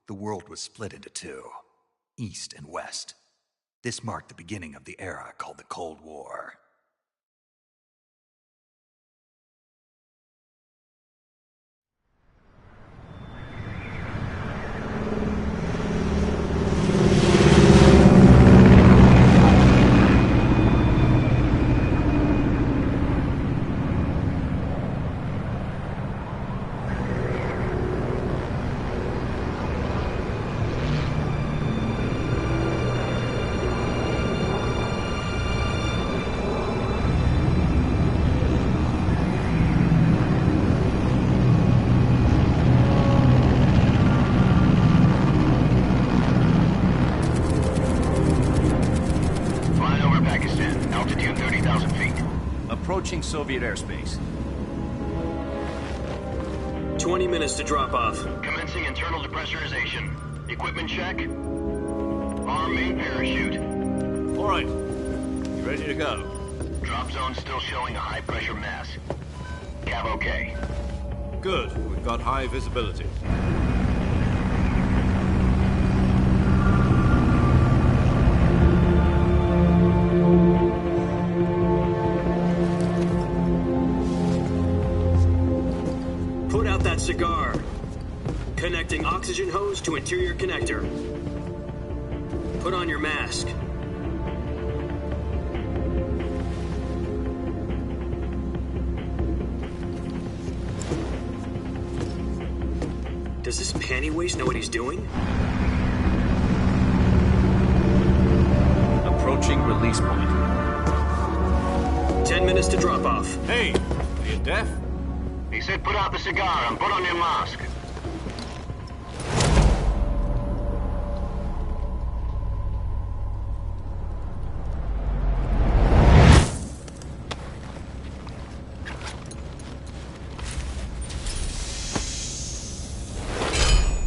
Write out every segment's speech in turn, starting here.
The world was split into two, East and West. This marked the beginning of the era called the Cold War. Approaching Soviet airspace. 20 minutes to drop off. Commencing internal depressurization. Equipment check. Arm main parachute. All right. You ready to go? Drop zone still showing a high pressure mass. Cav okay. Good. We've got high visibility. Cigar. Connecting oxygen hose to interior connector. Put on your mask. Does this panty waste know what he's doing? Approaching release point. 10 minutes to drop off. Hey, are you deaf? He said put out the cigar and put on your mask.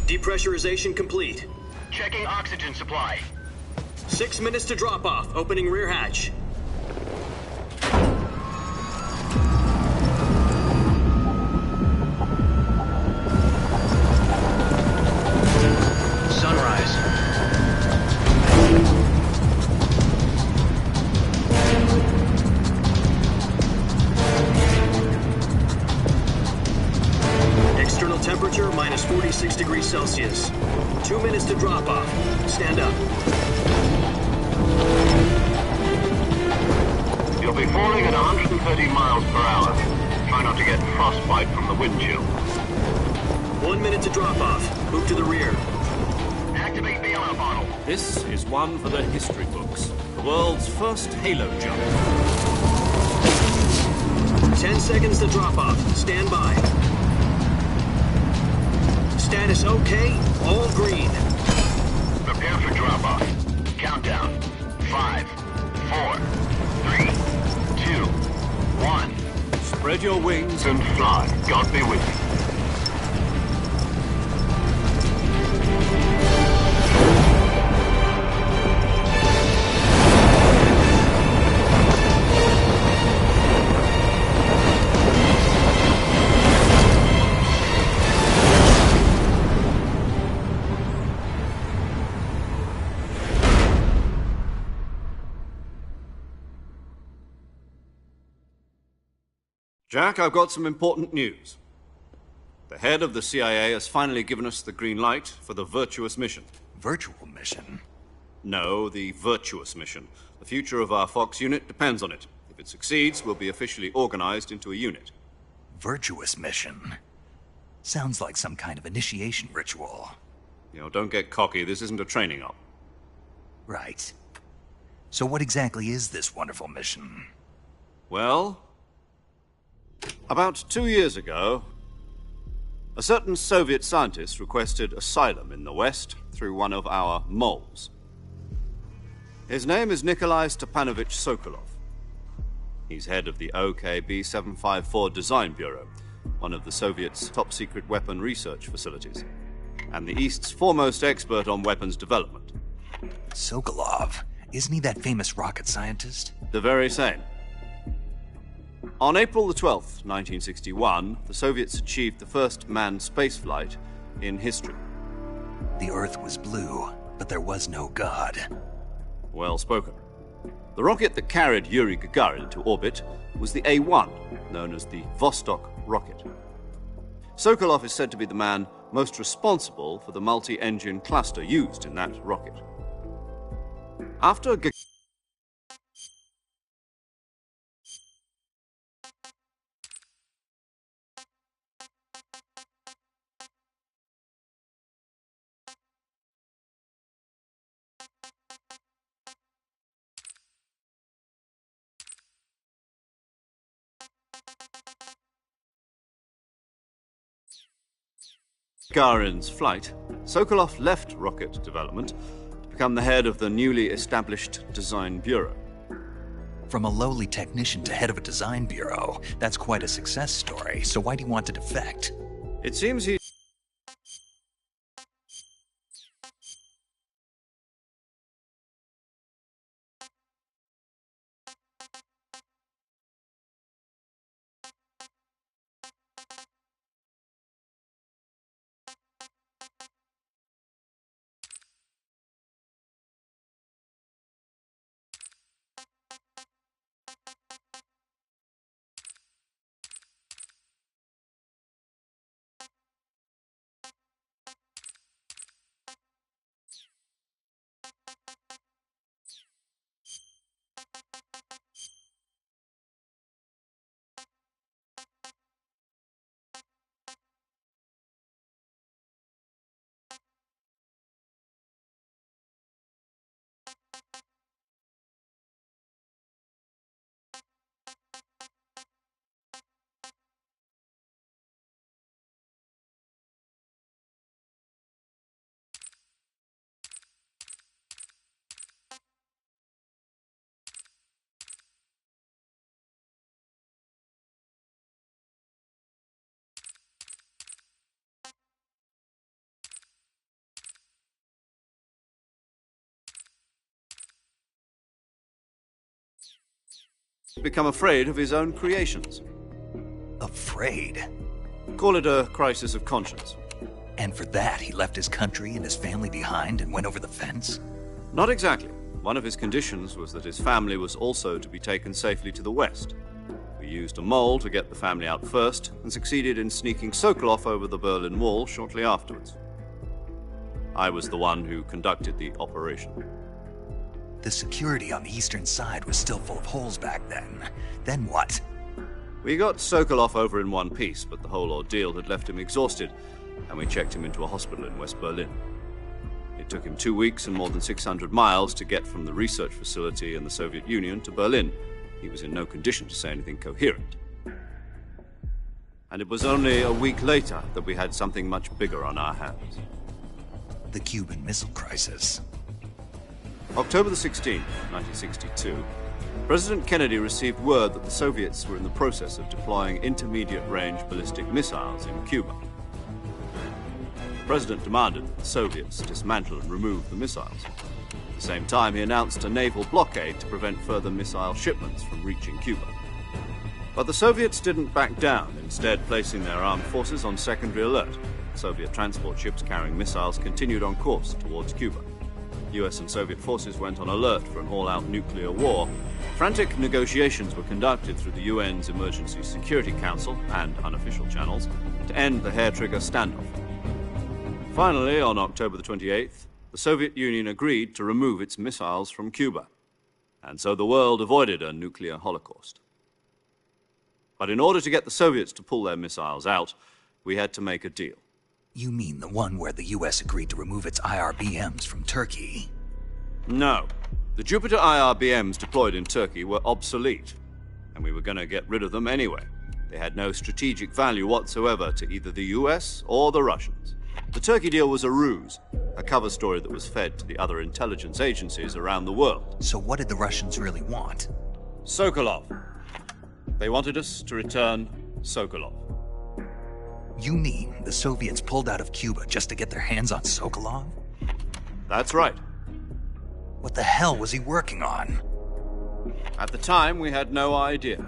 Depressurization complete. Checking oxygen supply. 6 minutes to drop off. Opening rear hatch. Temperature minus 46 degrees Celsius. 2 minutes to drop off. Stand up. You'll be falling at 130 miles per hour. Try not to get frostbite from the wind chill. 1 minute to drop off. Move to the rear. Activate the yellow bottle. This is one for the history books. The world's first halo jump. 10 seconds to drop off. Stand by. Status okay, all green. Prepare for drop-off. Countdown. 5, 4, 3, 2, 1. Spread your wings And fly. God be with you. Jack, I've got some important news. The head of the CIA has finally given us the green light for the Virtuous mission. Virtual mission? No, the Virtuous mission. The future of our Fox unit depends on it. If it succeeds, we'll be officially organized into a unit. Virtuous mission? Sounds like some kind of initiation ritual. You know, don't get cocky. This isn't a training op. Right. So what exactly is this wonderful mission? Well, about 2 years ago, a certain Soviet scientist requested asylum in the West through one of our moles. His name is Nikolai Stepanovich Sokolov. He's head of the OKB-754 Design Bureau, one of the Soviets' top-secret weapon research facilities, and the East's foremost expert on weapons development. Sokolov? Isn't he that famous rocket scientist? The very same. On April the 12th, 1961, the Soviets achieved the first manned spaceflight in history. The Earth was blue, but there was no God. Well spoken. The rocket that carried Yuri Gagarin to orbit was the A-1, known as the Vostok rocket. Sokolov is said to be the man most responsible for the multi-engine cluster used in that rocket. After Gagarin's flight, Sokolov left rocket development to become the head of the newly established Design Bureau. From a lowly technician to head of a design bureau, that's quite a success story, so why do you want to defect? It seems he... become afraid of his own creations. Afraid? Call it a crisis of conscience. And for that, he left his country and his family behind and went over the fence? Not exactly. One of his conditions was that his family was also to be taken safely to the west. We used a mole to get the family out first and succeeded in sneaking Sokolov over the Berlin Wall shortly afterwards. I was the one who conducted the operation. The security on the eastern side was still full of holes back then. Then what? We got Sokolov over in one piece, but the whole ordeal had left him exhausted, and we checked him into a hospital in West Berlin. It took him 2 weeks and more than 600 miles to get from the research facility in the Soviet Union to Berlin. He was in no condition to say anything coherent. And it was only a week later that we had something much bigger on our hands. The Cuban Missile Crisis. October the 16th, 1962, President Kennedy received word that the Soviets were in the process of deploying intermediate-range ballistic missiles in Cuba. The President demanded that the Soviets dismantle and remove the missiles. At the same time, he announced a naval blockade to prevent further missile shipments from reaching Cuba. But the Soviets didn't back down, instead placing their armed forces on secondary alert. Soviet transport ships carrying missiles continued on course towards Cuba. US and Soviet forces went on alert for an all-out nuclear war. Frantic negotiations were conducted through the UN's Emergency Security Council and unofficial channels to end the hair-trigger standoff. Finally, on October the 28th, the Soviet Union agreed to remove its missiles from Cuba, and so the world avoided a nuclear holocaust. But in order to get the Soviets to pull their missiles out, we had to make a deal. You mean the one where the US agreed to remove its IRBMs from Turkey? No. The Jupiter IRBMs deployed in Turkey were obsolete, and we were going to get rid of them anyway. They had no strategic value whatsoever to either the US or the Russians. The Turkey deal was a ruse, a cover story that was fed to the other intelligence agencies around the world. So what did the Russians really want? Sokolov. They wanted us to return Sokolov. You mean the Soviets pulled out of Cuba just to get their hands on Sokolov? That's right. What the hell was he working on? At the time, we had no idea.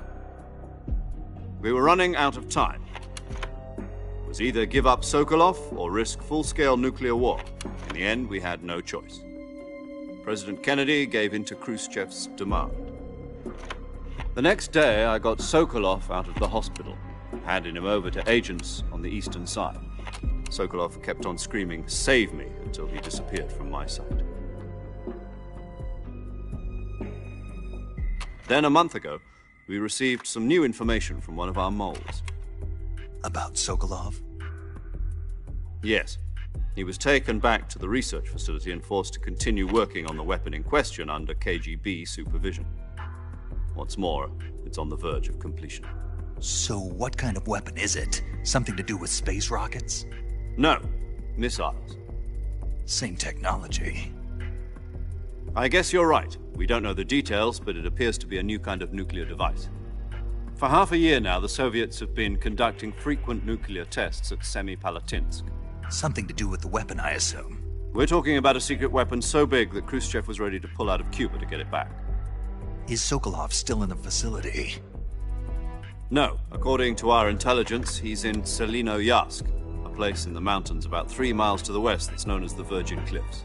We were running out of time. It was either give up Sokolov or risk full-scale nuclear war. the end, we had no choice. President Kennedy gave in to Khrushchev's demand. The next day, I got Sokolov out of the hospital, handing him over to agents on the eastern side. Sokolov kept on screaming, "Save me," until he disappeared from my sight. Then, a month ago, we received some new information from one of our moles. About Sokolov? Yes. He was taken back to the research facility and forced to continue working on the weapon in question under KGB supervision. What's more, it's on the verge of completion. So what kind of weapon is it? Something to do with space rockets? No, missiles. Same technology. I guess you're right. We don't know the details, but it appears to be a new kind of nuclear device. For half a year now, the Soviets have been conducting frequent nuclear tests at Semipalatinsk. Something to do with the weapon, I assume. We're talking about a secret weapon so big that Khrushchev was ready to pull out of Cuba to get it back. Is Sokolov still in the facility? No. According to our intelligence, he's in Selinoyarsk, a place in the mountains about 3 miles to the west that's known as the Virgin Cliffs.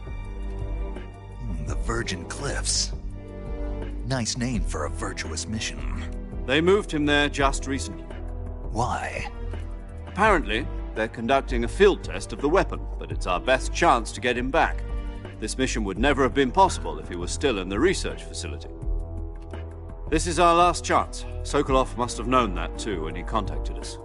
The Virgin Cliffs. Nice name for a virtuous mission. They moved him there just recently. Why? Apparently, they're conducting a field test of the weapon, but it's our best chance to get him back. This mission would never have been possible if he was still in the research facility. This is our last chance. Sokolov must have known that too when he contacted us.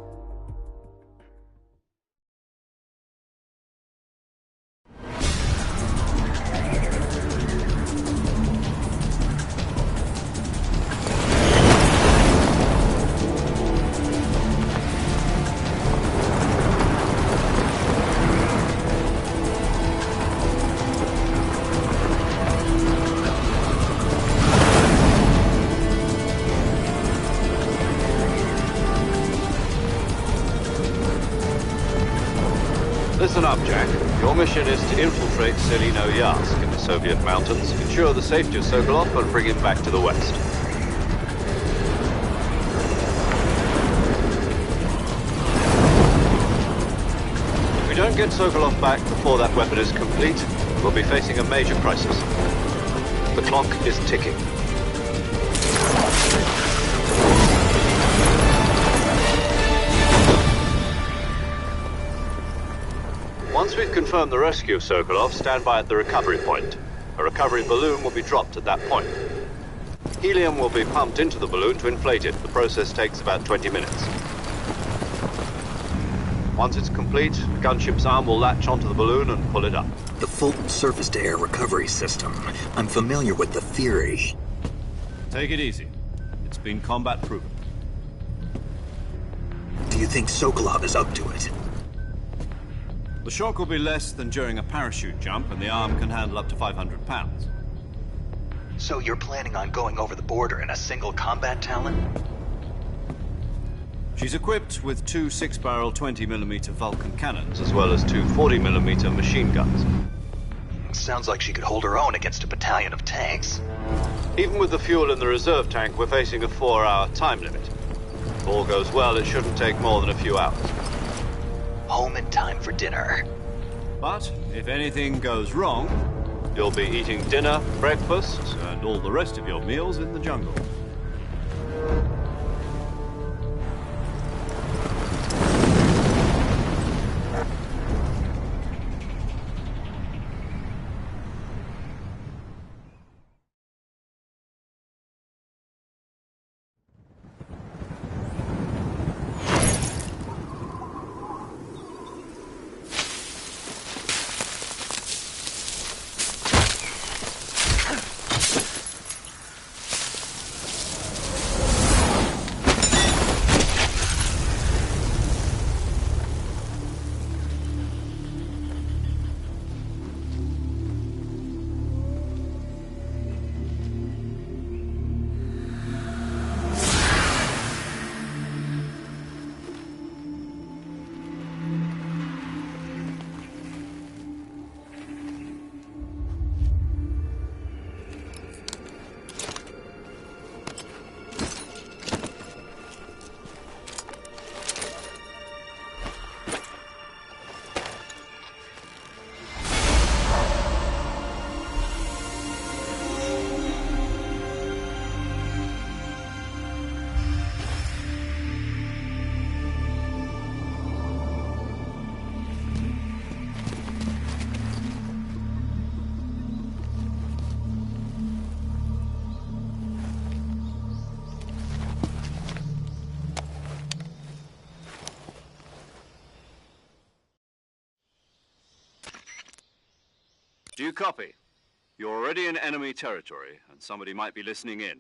Listen up, Jack. Your mission is to infiltrate Selinoyarsk in the Soviet mountains, ensure the safety of Sokolov, and bring him back to the west. If we don't get Sokolov back before that weapon is complete, we'll be facing a major crisis. The clock is ticking. Once we've confirmed the rescue of Sokolov, stand by at the recovery point. A recovery balloon will be dropped at that point. Helium will be pumped into the balloon to inflate it. The process takes about 20 minutes. Once it's complete, the gunship's arm will latch onto the balloon and pull it up. The Fulton surface-to-air recovery system. I'm familiar with the theory. Take it easy. It's been combat-proven. Do you think Sokolov is up to it? The shock will be less than during a parachute jump, and the arm can handle up to 500 pounds. So you're planning on going over the border in a single combat Talon? She's equipped with 2 6-barrel 20mm Vulcan cannons, as well as 2 40mm machine guns. Sounds like she could hold her own against a battalion of tanks. Even with the fuel in the reserve tank, we're facing a 4-hour time limit. If all goes well, it shouldn't take more than a few hours. Home in time for dinner. But if anything goes wrong, you'll be eating dinner, breakfast, and all the rest of your meals in the jungle. Do you copy? You're already in enemy territory, and somebody might be listening in.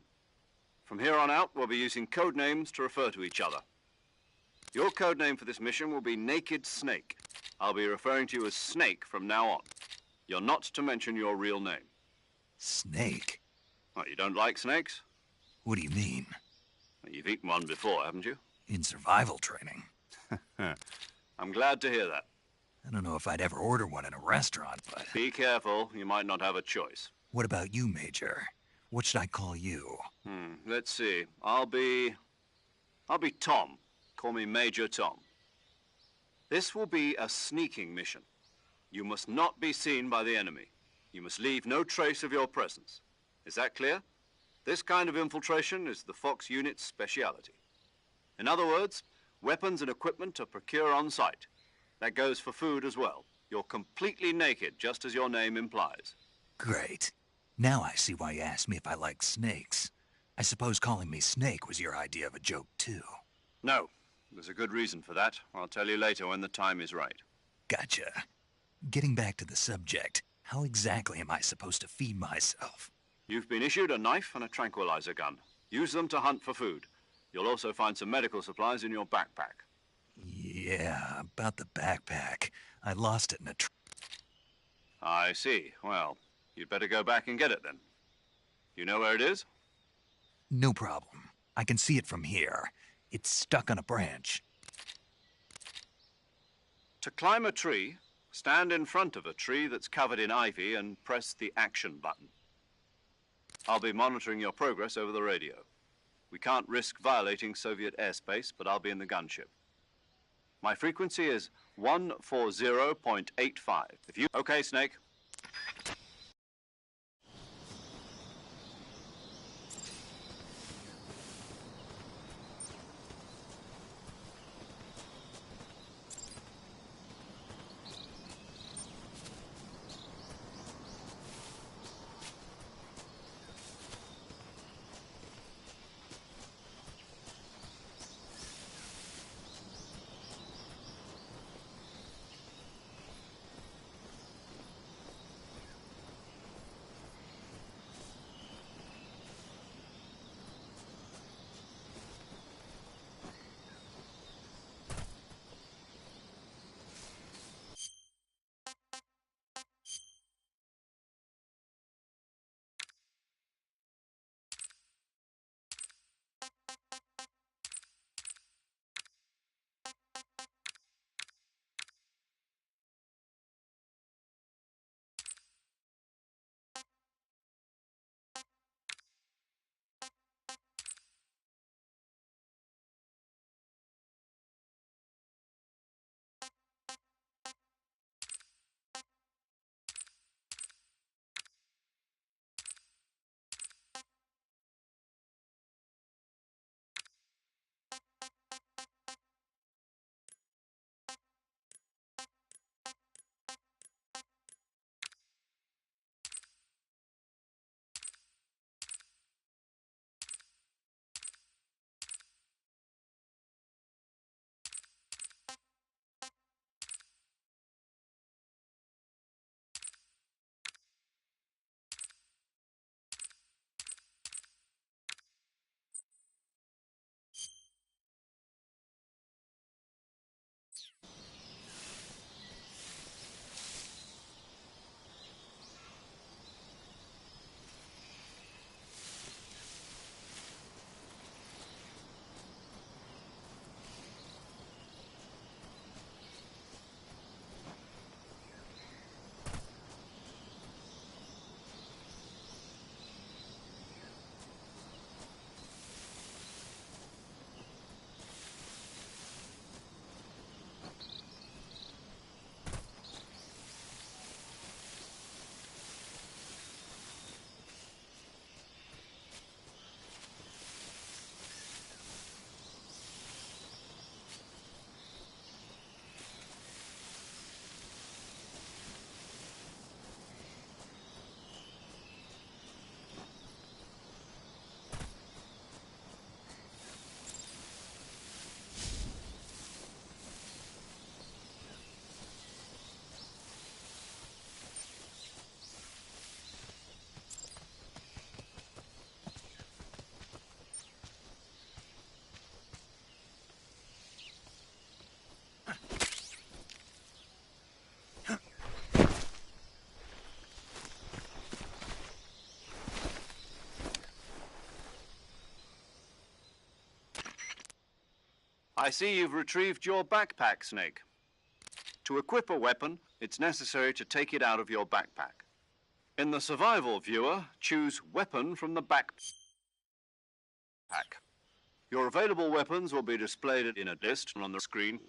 From here on out, we'll be using code names to refer to each other. Your code name for this mission will be Naked Snake. I'll be referring to you as Snake from now on. You're not to mention your real name. Snake? What, you don't like snakes? What do you mean? You've eaten one before, haven't you? In survival training. I'm glad to hear that. I don't know if I'd ever order one in a restaurant, but... Be careful, you might not have a choice. What about you, Major? What should I call you? Let's see. I'll be Tom. Call me Major Tom. This will be a sneaking mission. You must not be seen by the enemy. You must leave no trace of your presence. Is that clear? This kind of infiltration is the Fox unit's speciality. In other words, weapons and equipment are procured on site. That goes for food as well. You're completely naked, just as your name implies. Great. Now I see why you asked me if I like snakes. I suppose calling me Snake was your idea of a joke, too. No. There's a good reason for that. I'll tell you later when the time is right. Gotcha. Getting back to the subject, how exactly am I supposed to feed myself? You've been issued a knife and a tranquilizer gun. Use them to hunt for food. You'll also find some medical supplies in your backpack. Yeah, about the backpack. I lost it in a I see. Well, you'd better go back and get it then. You know where it is? No problem. I can see it from here. It's stuck on a branch. To climb a tree, stand in front of a tree that's covered in ivy and press the action button. I'll be monitoring your progress over the radio. We can't risk violating Soviet airspace, but I'll be in the gunship. My frequency is 140.85. If you... Okay, Snake. I see you've retrieved your backpack, Snake. To equip a weapon, it's necessary to take it out of your backpack. In the survival viewer, choose Weapon from the backpack. Your available weapons will be displayed in a list on the screen.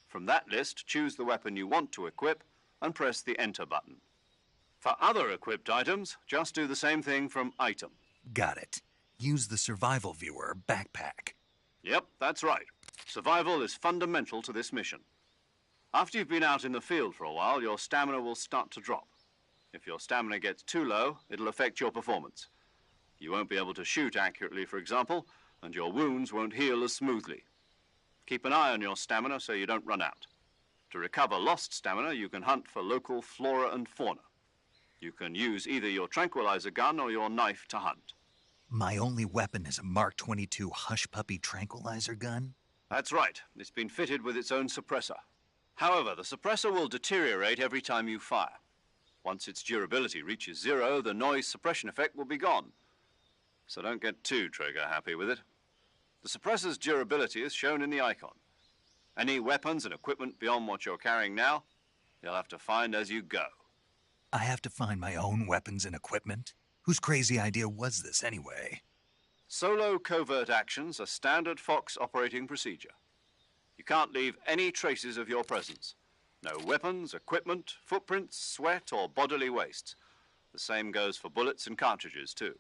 From that list, choose the weapon you want to equip and press the Enter button. For other equipped items, just do the same thing from Item. Got it. Use the survival viewer backpack. Yep, that's right. Survival is fundamental to this mission. After you've been out in the field for a while, your stamina will start to drop. If your stamina gets too low, it'll affect your performance. You won't be able to shoot accurately, for example, and your wounds won't heal as smoothly. Keep an eye on your stamina so you don't run out. To recover lost stamina, you can hunt for local flora and fauna. You can use either your tranquilizer gun or your knife to hunt. My only weapon is a Mark 22 Hush Puppy tranquilizer gun? That's right. It's been fitted with its own suppressor. However, the suppressor will deteriorate every time you fire. Once its durability reaches 0, the noise suppression effect will be gone. So don't get too trigger-happy with it. The suppressor's durability is shown in the icon. Any weapons and equipment beyond what you're carrying now, you'll have to find as you go. I have to find my own weapons and equipment? Whose crazy idea was this, anyway? Solo covert actions are standard Fox operating procedure. You can't leave any traces of your presence. No weapons, equipment, footprints, sweat, or bodily wastes. The same goes for bullets and cartridges, too.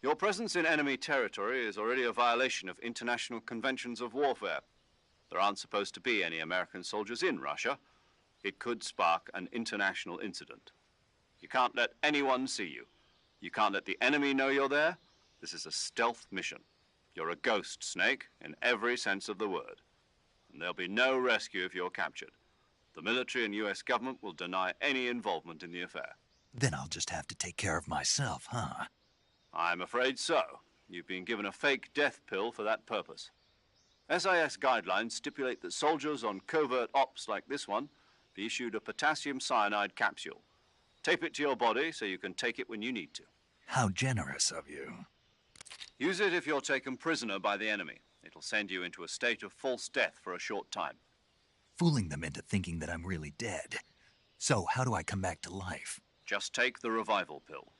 Your presence in enemy territory is already a violation of international conventions of warfare. There aren't supposed to be any American soldiers in Russia. It could spark an international incident. You can't let anyone see you. You can't let the enemy know you're there. This is a stealth mission. You're a ghost, Snake, in every sense of the word. And there'll be no rescue if you're captured. The military and U.S. government will deny any involvement in the affair. Then I'll just have to take care of myself, huh? I'm afraid so. You've been given a fake death pill for that purpose. SIS guidelines stipulate that soldiers on covert ops like this one be issued a potassium cyanide capsule. Tape it to your body so you can take it when you need to. How generous of you. Use it if you're taken prisoner by the enemy. It'll send you into a state of false death for a short time. Fooling them into thinking that I'm really dead. So, how do I come back to life? Just take the revival pill.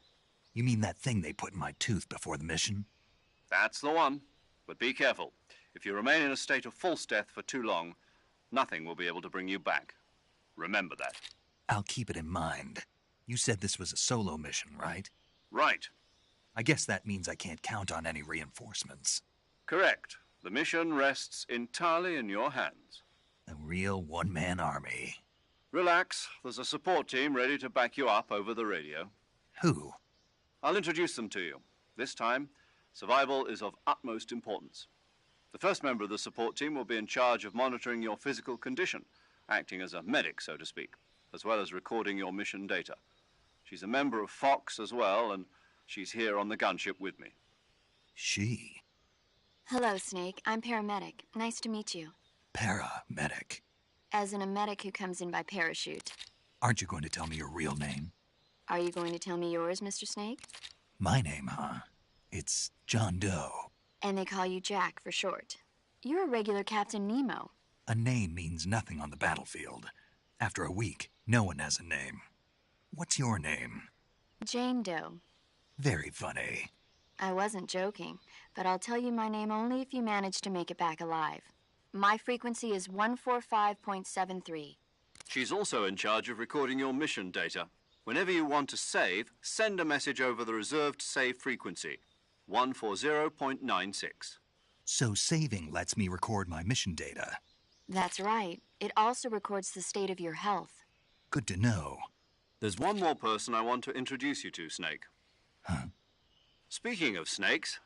You mean that thing they put in my tooth before the mission? That's the one. But be careful. If you remain in a state of false death for too long, nothing will be able to bring you back. Remember that. I'll keep it in mind. You said this was a solo mission, right? Right. I guess that means I can't count on any reinforcements. Correct. The mission rests entirely in your hands. A real one-man army. Relax. There's a support team ready to back you up over the radio. Who? I'll introduce them to you. This time, survival is of utmost importance. The first member of the support team will be in charge of monitoring your physical condition, acting as a medic, so to speak, as well as recording your mission data. She's a member of Fox as well, and she's here on the gunship with me. She? Hello, Snake. I'm paramedic. Nice to meet you. Paramedic. As in a medic who comes in by parachute. Aren't you going to tell me your real name? Are you going to tell me yours, Mr. Snake? My name, huh? It's John Doe. And they call you Jack for short. You're a regular Captain Nemo. A name means nothing on the battlefield. After a week, no one has a name. What's your name? Jane Doe. Very funny. I wasn't joking, but I'll tell you my name only if you manage to make it back alive. My frequency is 145.73. She's also in charge of recording your mission data. Whenever you want to save, send a message over the reserved save frequency, 140.96. So saving lets me record my mission data. That's right. It also records the state of your health. Good to know. There's one more person I want to introduce you to, Snake. Huh? Speaking of snakes,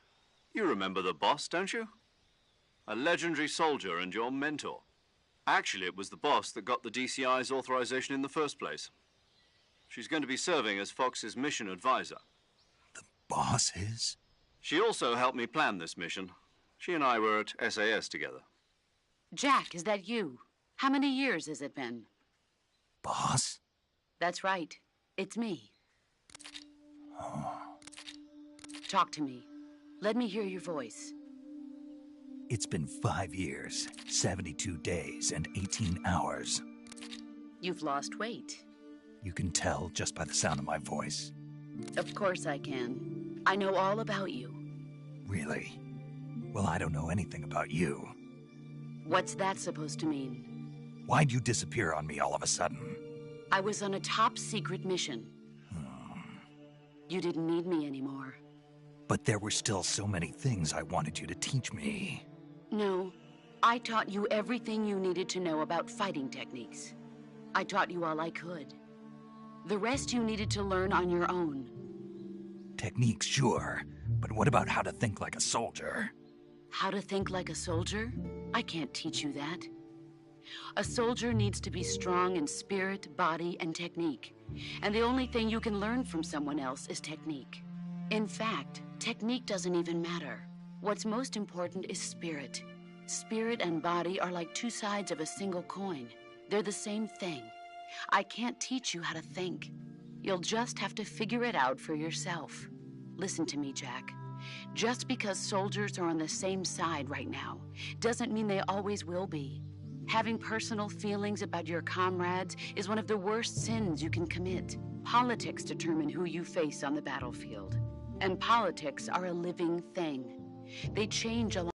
you remember the boss, don't you? A legendary soldier and your mentor. Actually, it was the boss that got the DCI's authorization in the first place. She's going to be serving as Fox's mission advisor. The boss is? She also helped me plan this mission. She and I were at SAS together. Jack, is that you? How many years has it been? Boss? That's right. It's me. Oh. Talk to me. Let me hear your voice. It's been 5 years, 72 days, and 18 hours. You've lost weight. You can tell just by the sound of my voice. Of course I can. I know all about you. Really? Well, I don't know anything about you. What's that supposed to mean? Why'd you disappear on me all of a sudden? I was on a top-secret mission. You didn't need me anymore. But there were still so many things I wanted you to teach me. No, I taught you everything you needed to know about fighting techniques. I taught you all I could. The rest you needed to learn on your own. Techniques, sure. But what about how to think like a soldier? How to think like a soldier? I can't teach you that. A soldier needs to be strong in spirit, body, and technique. And the only thing you can learn from someone else is technique. In fact, technique doesn't even matter. What's most important is spirit. Spirit and body are like two sides of a single coin. They're the same thing. I can't teach you how to think. You'll just have to figure it out for yourself. Listen to me, Jack. Just because soldiers are on the same side right now doesn't mean they always will be. Having personal feelings about your comrades is one of the worst sins you can commit. Politics determine who you face on the battlefield. And politics are a living thing. They change along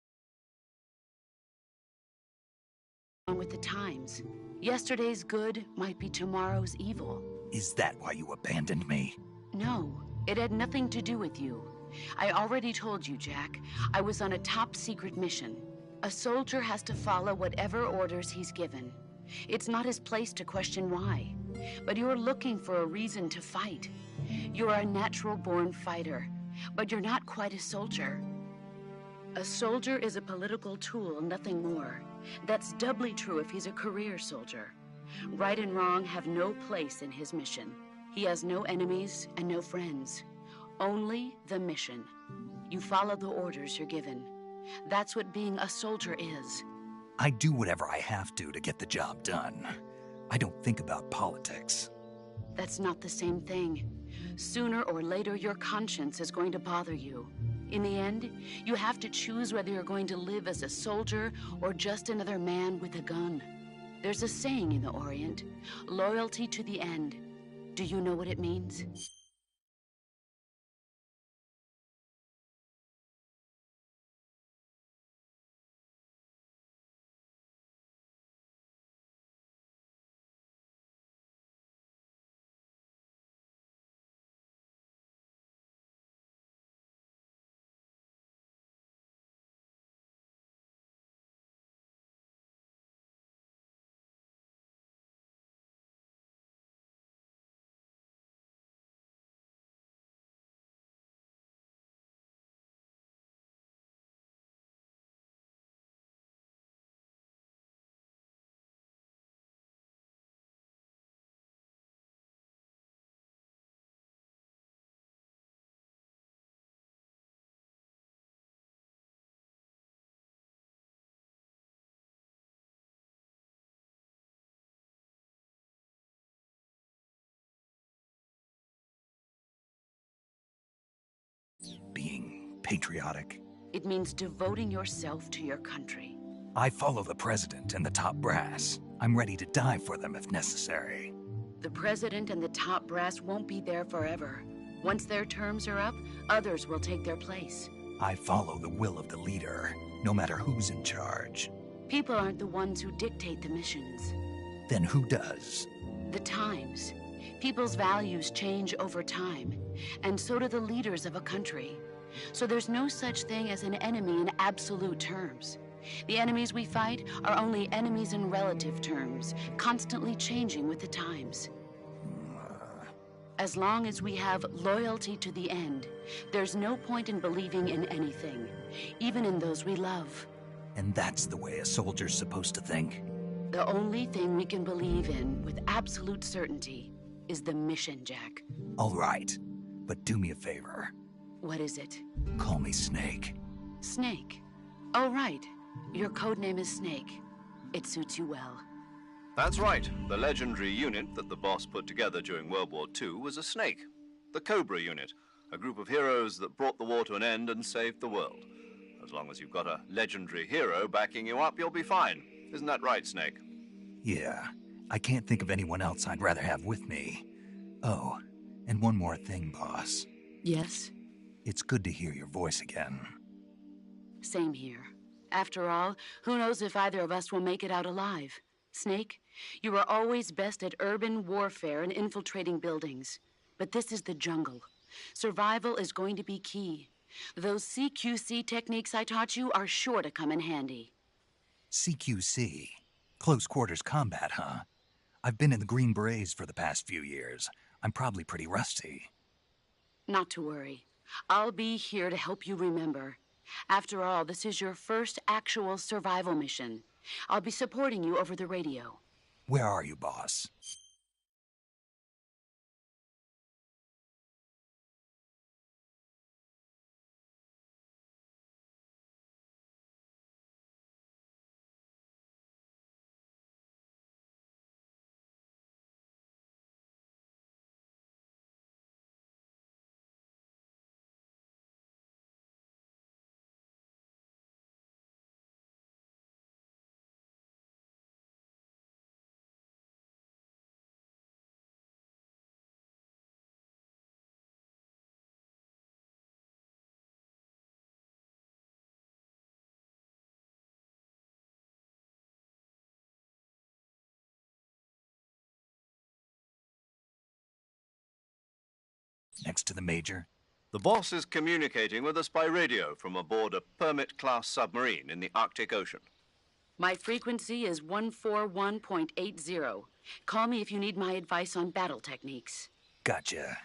with the times. Yesterday's good might be tomorrow's evil. Is that why you abandoned me? No, it had nothing to do with you. I already told you, Jack. I was on a top-secret mission. A soldier has to follow whatever orders he's given. It's not his place to question why. But you're looking for a reason to fight. You're a natural-born fighter, but you're not quite a soldier. A soldier is a political tool, nothing more. That's doubly true if he's a career soldier. Right and wrong have no place in his mission. He has no enemies and no friends. Only the mission. You follow the orders you're given. That's what being a soldier is. I do whatever I have to get the job done. I don't think about politics. That's not the same thing. Sooner or later, your conscience is going to bother you. In the end, you have to choose whether you're going to live as a soldier or just another man with a gun. There's a saying in the Orient, loyalty to the end. Do you know what it means? Being patriotic. It means devoting yourself to your country. I follow the president and the top brass. I'm ready to die for them if necessary. The president and the top brass won't be there forever. Once their terms are up, others will take their place. I follow the will of the leader, no matter who's in charge. People aren't the ones who dictate the missions. Then who does? The times. People's values change over time, and so do the leaders of a country. So there's no such thing as an enemy in absolute terms. The enemies we fight are only enemies in relative terms, constantly changing with the times. As long as we have loyalty to the end, there's no point in believing in anything, even in those we love. And that's the way a soldier's supposed to think? The only thing we can believe in with absolute certainty is the mission, Jack. All right, but do me a favor. What is it? Call me Snake. Snake. Oh, right. Your codename is Snake. It suits you well. That's right. The legendary unit that the boss put together during World War II was a snake. The Cobra unit, a group of heroes that brought the war to an end and saved the world. As long as you've got a legendary hero backing you up, you'll be fine. Isn't that right, Snake? Yeah, I can't think of anyone else I'd rather have with me. Oh, and one more thing, boss. Yes? It's good to hear your voice again. Same here. After all, who knows if either of us will make it out alive? Snake, you are always best at urban warfare and infiltrating buildings. But this is the jungle. Survival is going to be key. Those CQC techniques I taught you are sure to come in handy. CQC? Close quarters combat, huh? I've been in the Green Berets for the past few years. I'm probably pretty rusty. Not to worry. I'll be here to help you remember. After all, this is your first actual survival mission. I'll be supporting you over the radio. Where are you, boss? Next to the Major? The boss is communicating with us by radio from aboard a Permit-class submarine in the Arctic Ocean. My frequency is 141.80. Call me if you need my advice on battle techniques. Gotcha.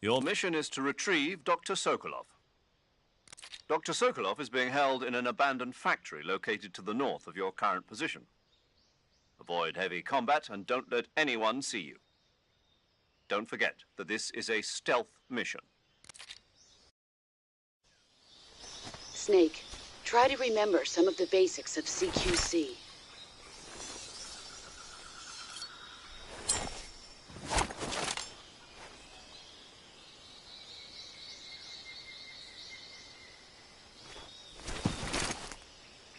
Your mission is to retrieve Dr. Sokolov. Dr. Sokolov is being held in an abandoned factory located to the north of your current position. Avoid heavy combat and don't let anyone see you. Don't forget that this is a stealth mission. Snake, try to remember some of the basics of CQC.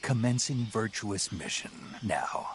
Commencing virtuous mission now.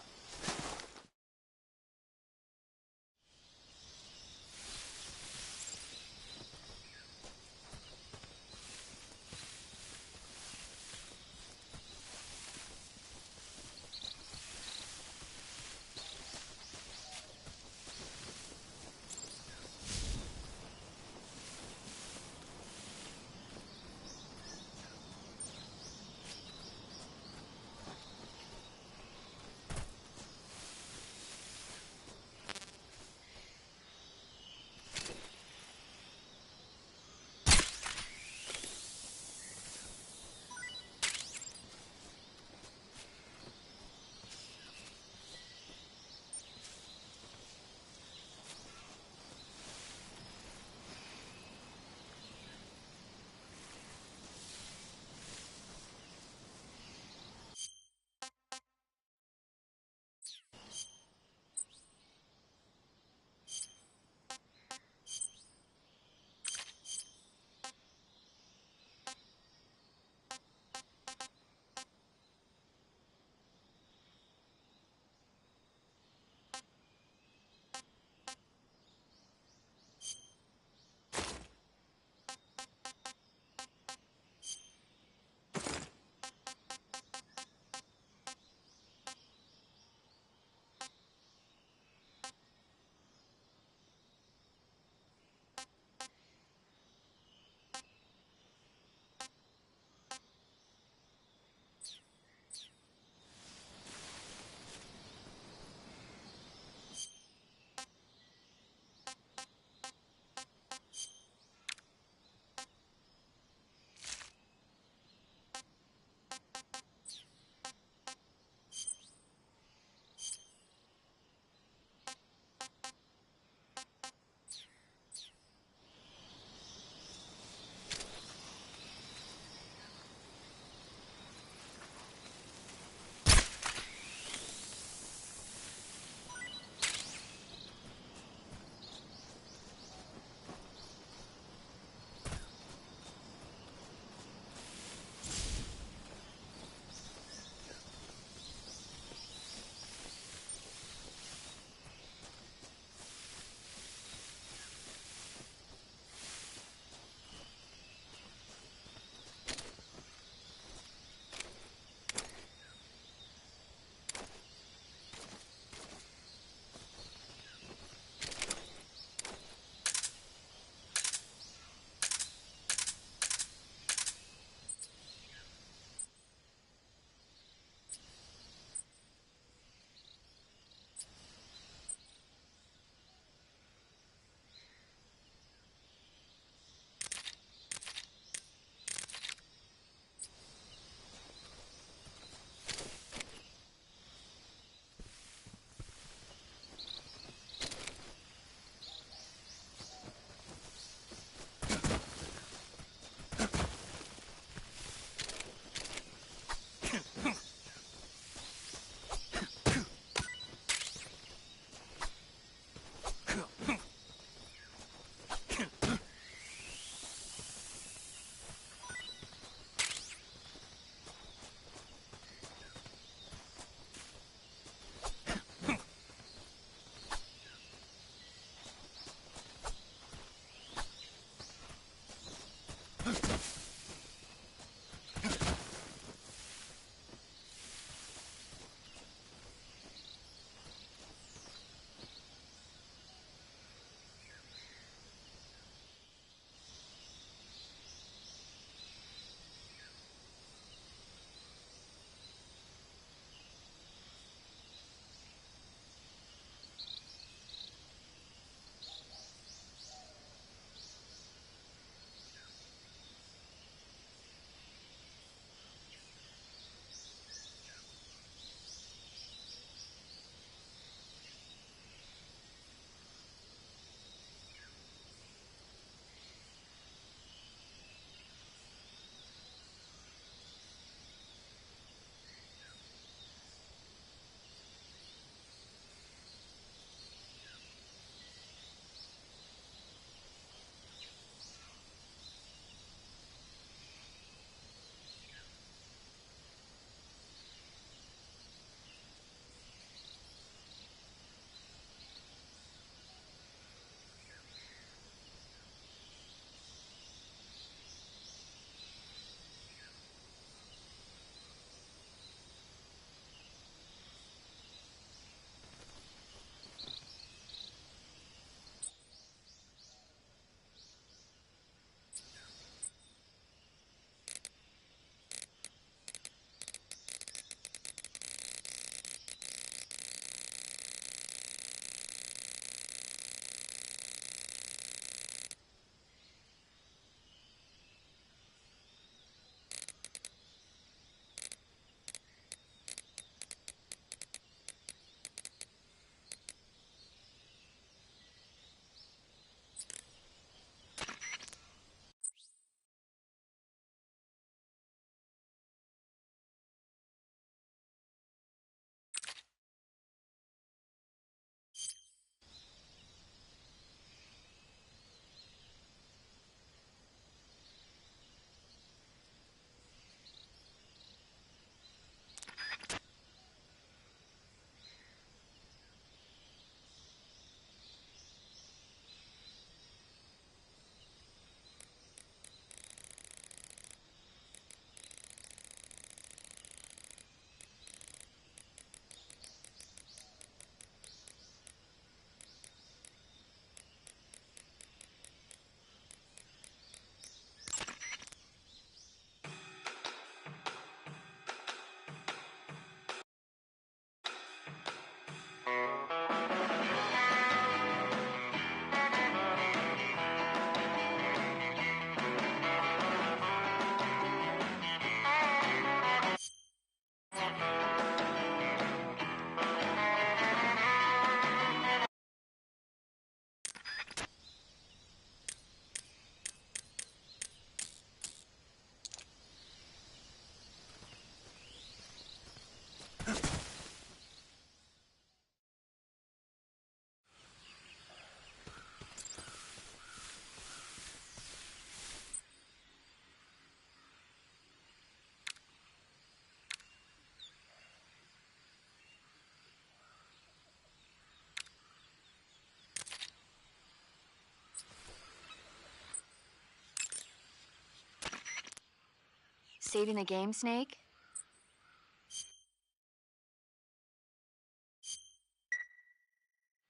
saving the game, Snake?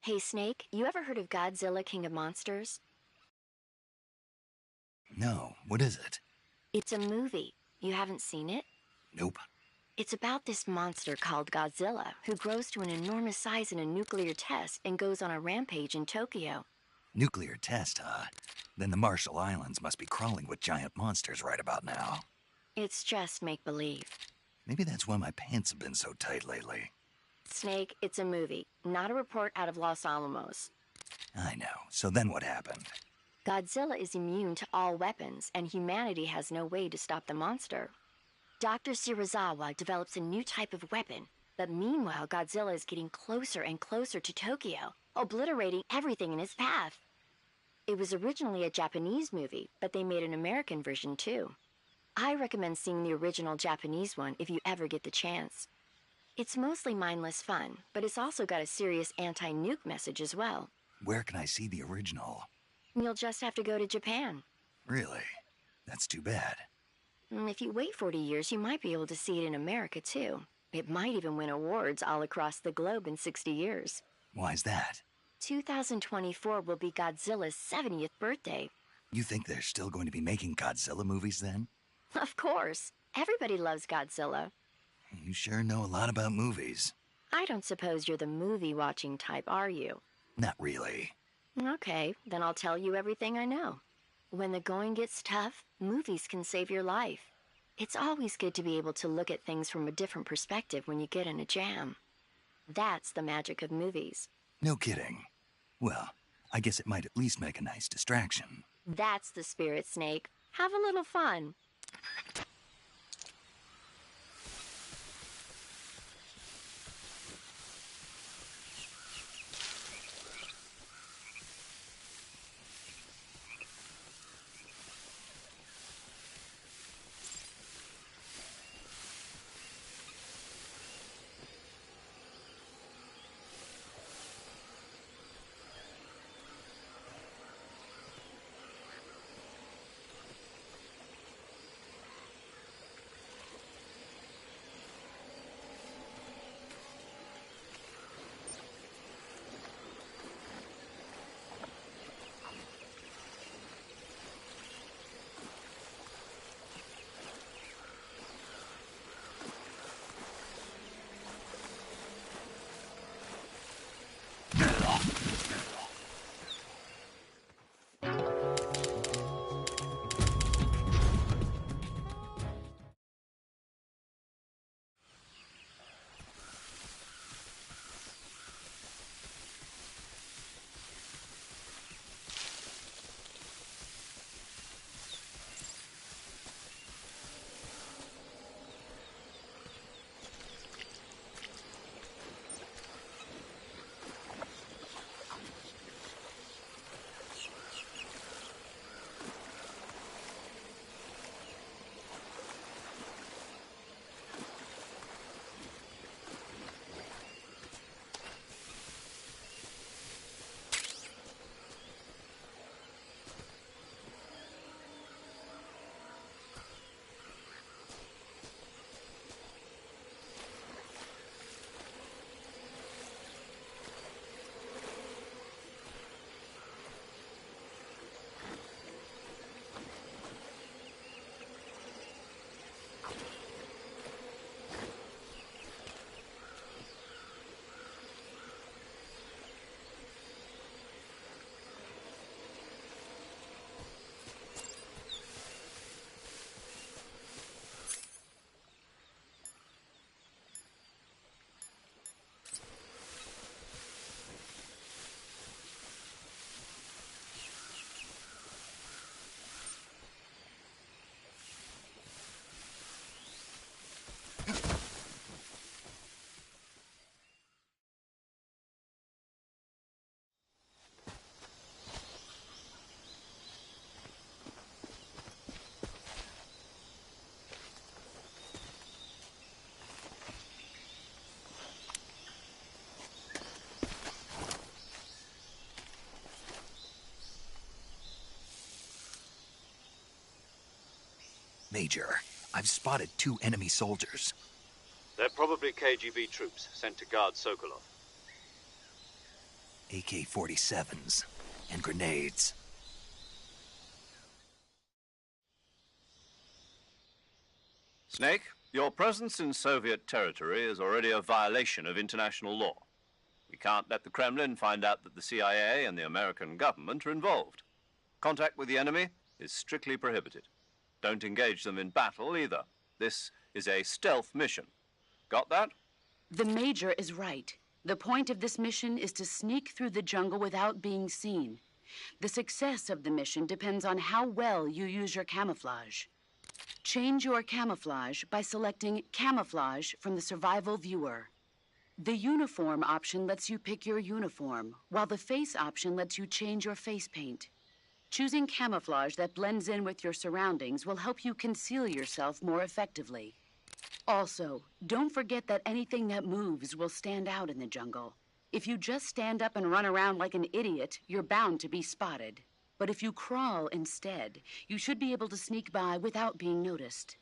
Hey, Snake, you ever heard of Godzilla King of Monsters? No, what is it? It's a movie. You haven't seen it? Nope. It's about this monster called Godzilla, who grows to an enormous size in a nuclear test and goes on a rampage in Tokyo. Nuclear test, huh? Then the Marshall Islands must be crawling with giant monsters right about now. It's just make-believe. Maybe that's why my pants have been so tight lately. Snake, it's a movie, not a report out of Los Alamos. I know. So then what happened? Godzilla is immune to all weapons, and humanity has no way to stop the monster. Dr. Shirazawa develops a new type of weapon, but meanwhile Godzilla is getting closer and closer to Tokyo, obliterating everything in his path. It was originally a Japanese movie, but they made an American version too. I recommend seeing the original Japanese one if you ever get the chance. It's mostly mindless fun, but it's also got a serious anti-nuke message as well. Where can I see the original? You'll just have to go to Japan. Really? That's too bad. If you wait 40 years, you might be able to see it in America too. It might even win awards all across the globe in 60 years. Why's that? 2024 will be Godzilla's 70th birthday. You think they're still going to be making Godzilla movies then? Of course. Everybody loves Godzilla. You sure know a lot about movies. I don't suppose you're the movie-watching type, are you? Not really. Okay, then I'll tell you everything I know. When the going gets tough, movies can save your life. It's always good to be able to look at things from a different perspective when you get in a jam. That's the magic of movies. No kidding. Well, I guess it might at least make a nice distraction. That's the spirit, Snake. Have a little fun. Major, I've spotted 2 enemy soldiers. They're probably KGB troops sent to guard Sokolov. AK-47s and grenades. Snake, your presence in Soviet territory is already a violation of international law. We can't let the Kremlin find out that the CIA and the American government are involved. Contact with the enemy is strictly prohibited. Don't engage them in battle either. This is a stealth mission. Got that? The Major is right. The point of this mission is to sneak through the jungle without being seen. The success of the mission depends on how well you use your camouflage. Change your camouflage by selecting Camouflage from the Survival Viewer. The Uniform option lets you pick your uniform, while the Face option lets you change your face paint. Choosing camouflage that blends in with your surroundings will help you conceal yourself more effectively. Also, don't forget that anything that moves will stand out in the jungle. If you just stand up and run around like an idiot, you're bound to be spotted. But if you crawl instead, you should be able to sneak by without being noticed.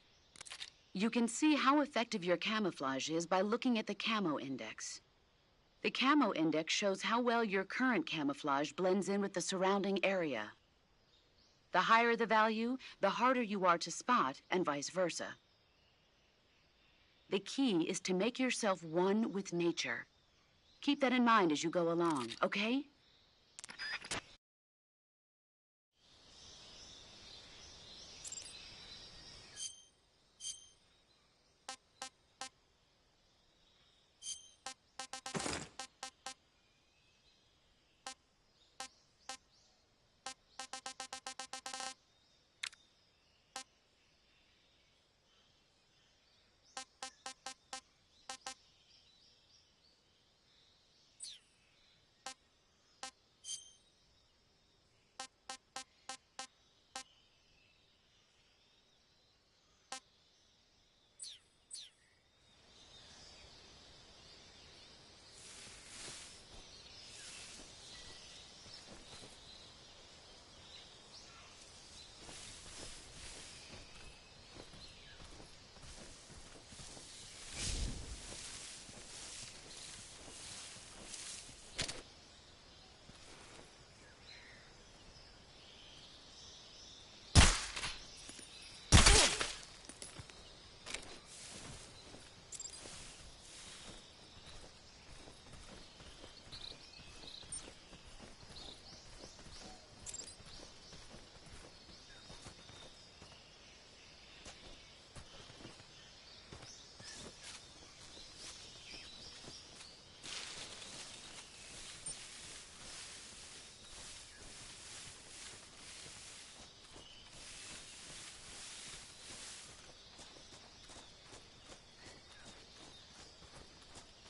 You can see how effective your camouflage is by looking at the Camo Index. The Camo Index shows how well your current camouflage blends in with the surrounding area. The higher the value, the harder you are to spot, and vice versa. The key is to make yourself one with nature. Keep that in mind as you go along, okay?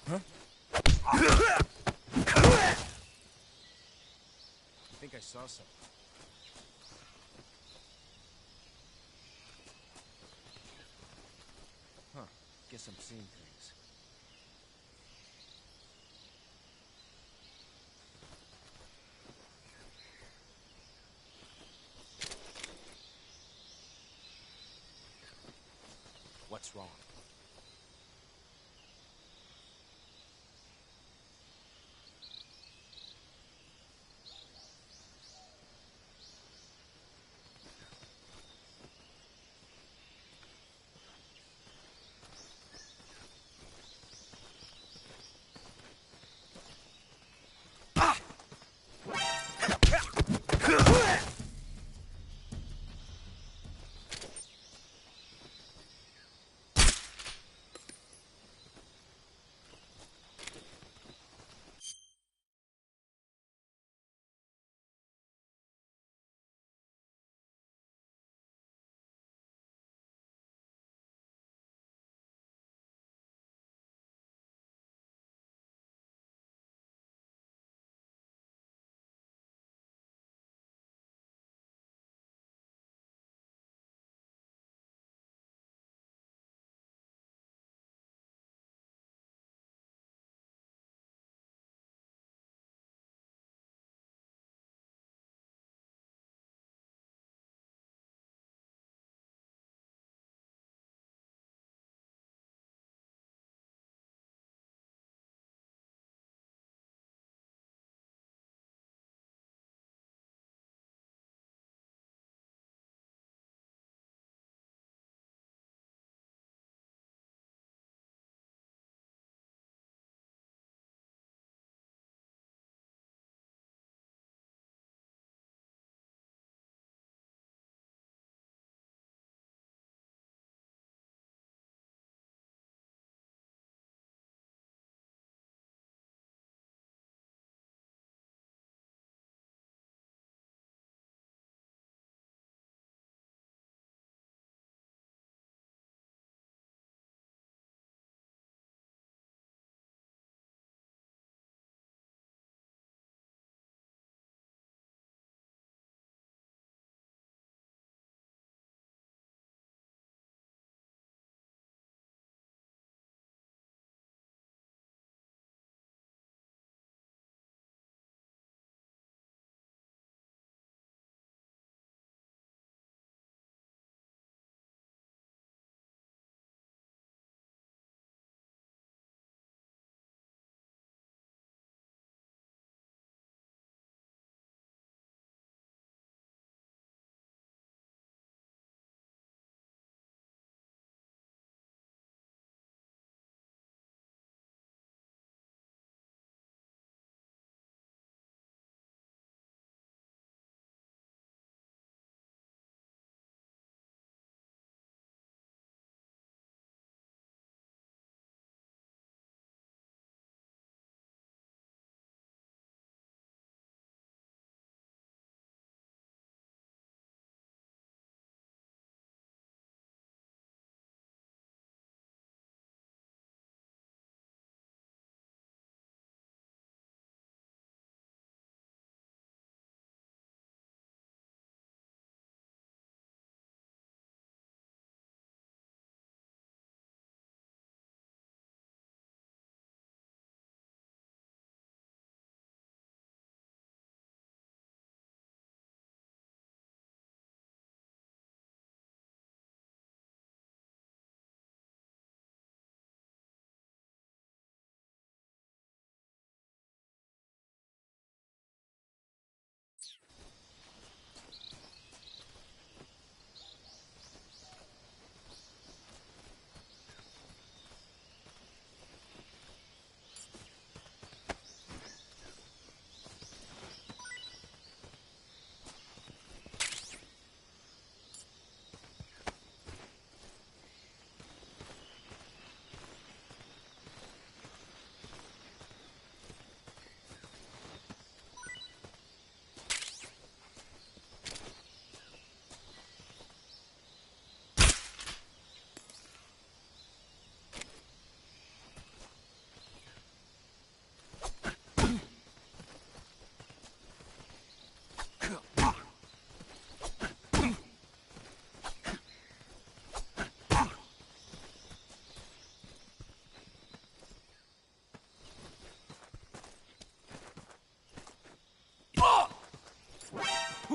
I think I saw something. Huh. Guess I'm seeing things. What's wrong?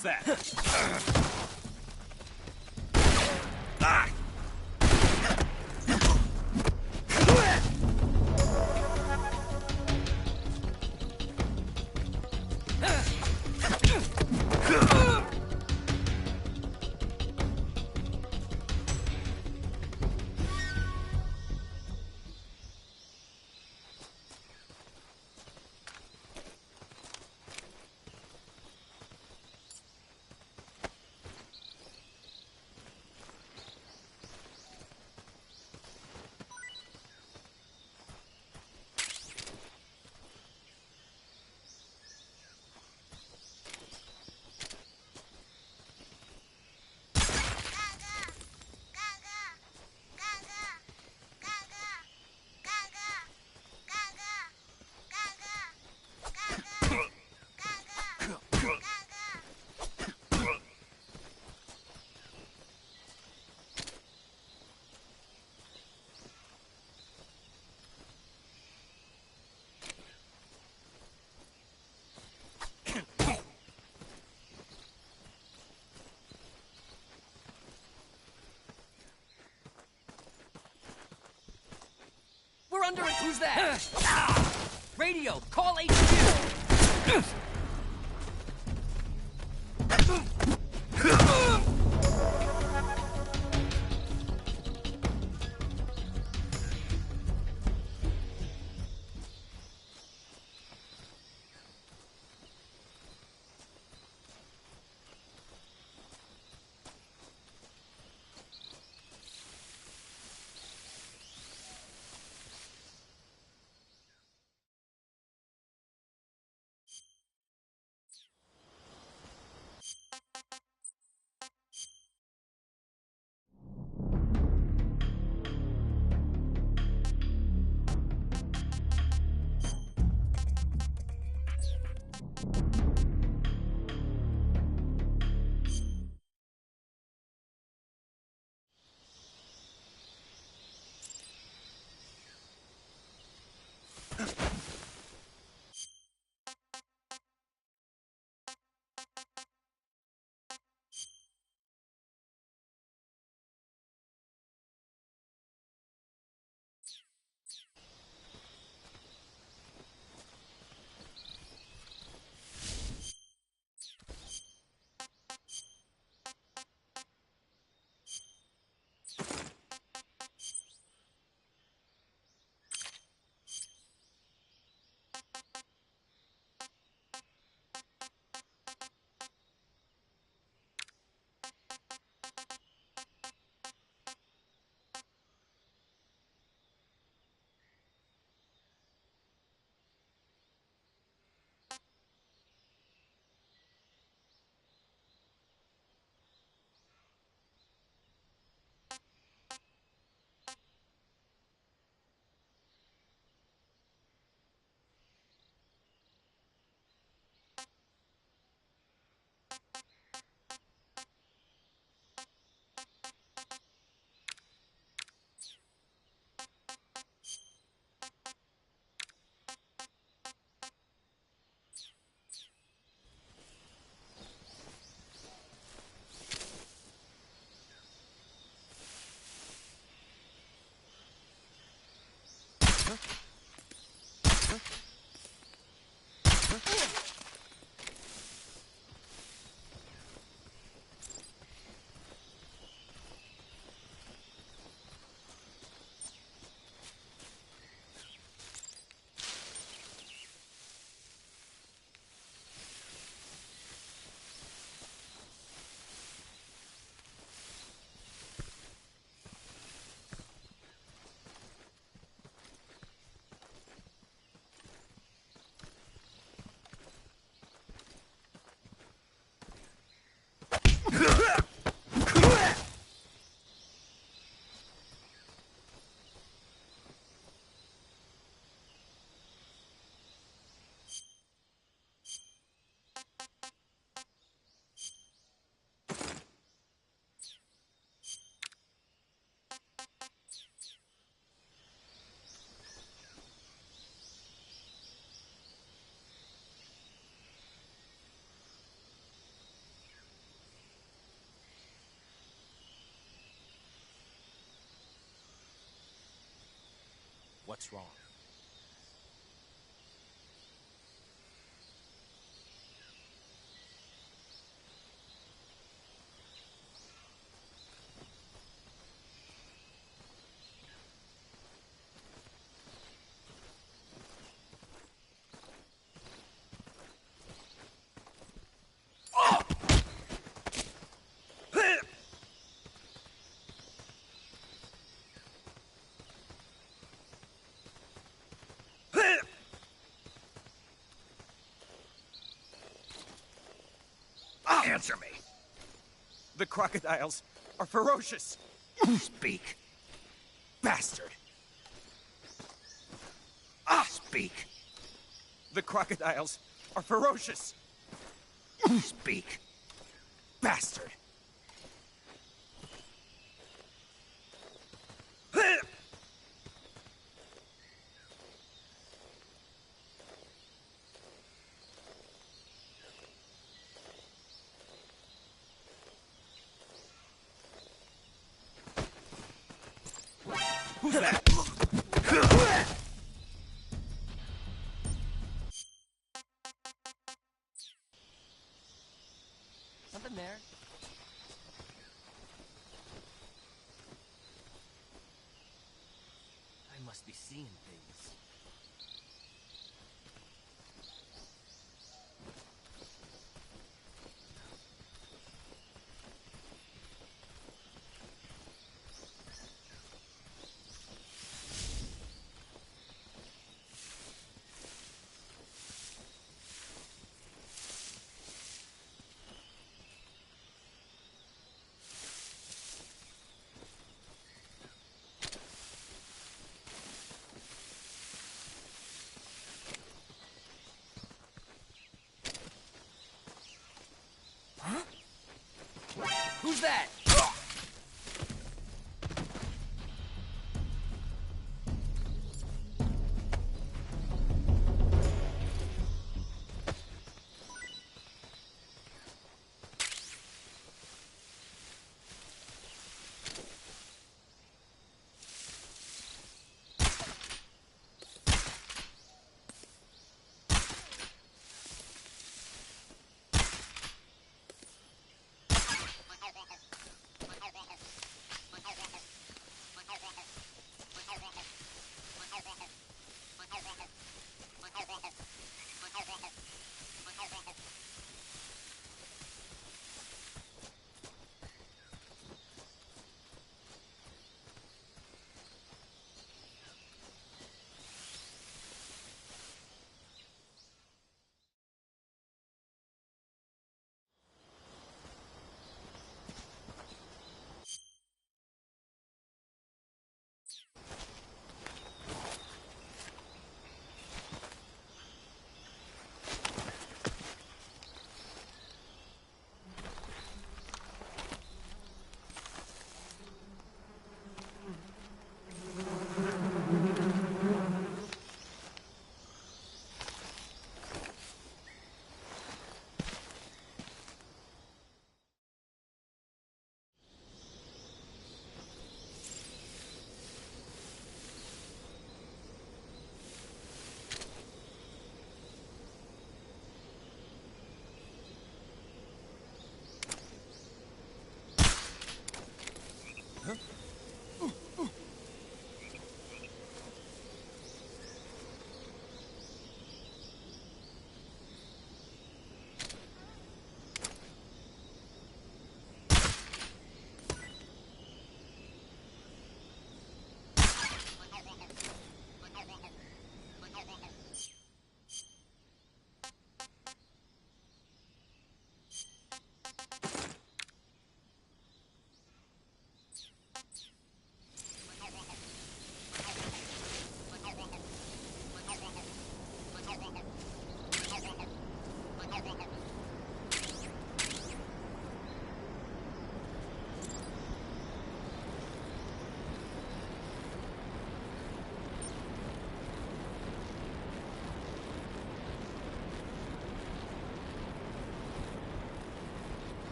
Who's that? We're under it. Who's that? Radio, call HQ. What's wrong? Answer me. The crocodiles are ferocious. Speak. Bastard. Speak. The crocodiles are ferocious. Speak. Bastard. Who's that? Something there. I must be seeing things. Who's that?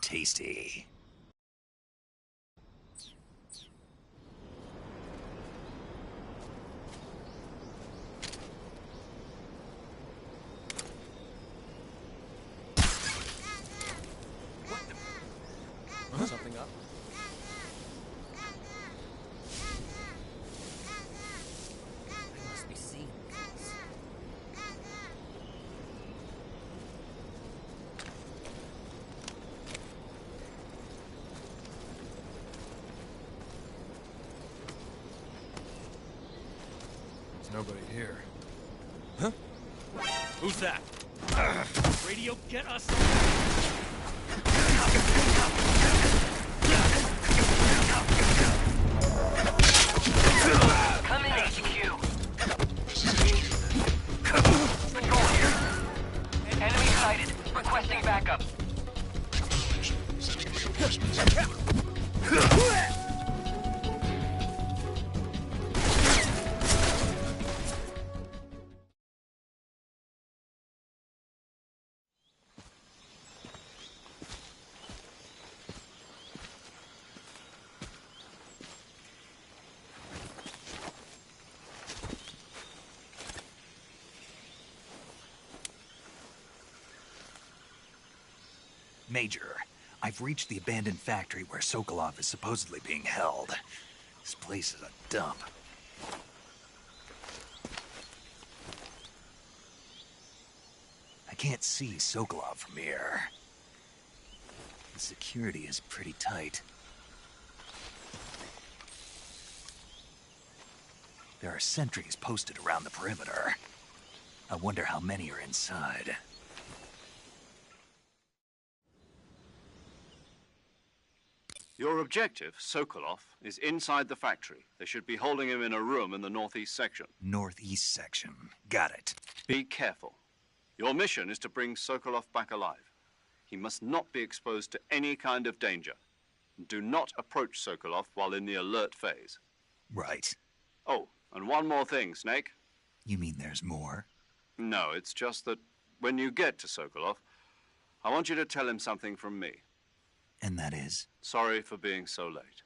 Tasty. Something up? I must be seeing things. There's nobody here. Huh? Who's that? Radio, get us! Come in, HQ. Patrol here. Enemy sighted. Requesting backup. Major, I've reached the abandoned factory where Sokolov is supposedly being held. This place is a dump. I can't see Sokolov from here. The security is pretty tight. There are sentries posted around the perimeter. I wonder how many are inside. Your objective, Sokolov, is inside the factory. They should be holding him in a room in the northeast section. Northeast section. Got it. Be careful. Your mission is to bring Sokolov back alive. He must not be exposed to any kind of danger. Do not approach Sokolov while in the alert phase. Right. Oh, and one more thing, Snake. You mean there's more? No, it's just that when you get to Sokolov, I want you to tell him something from me. And that is? Sorry for being so late.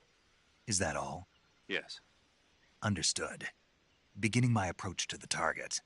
Is that all? Yes. Understood. Beginning my approach to the target.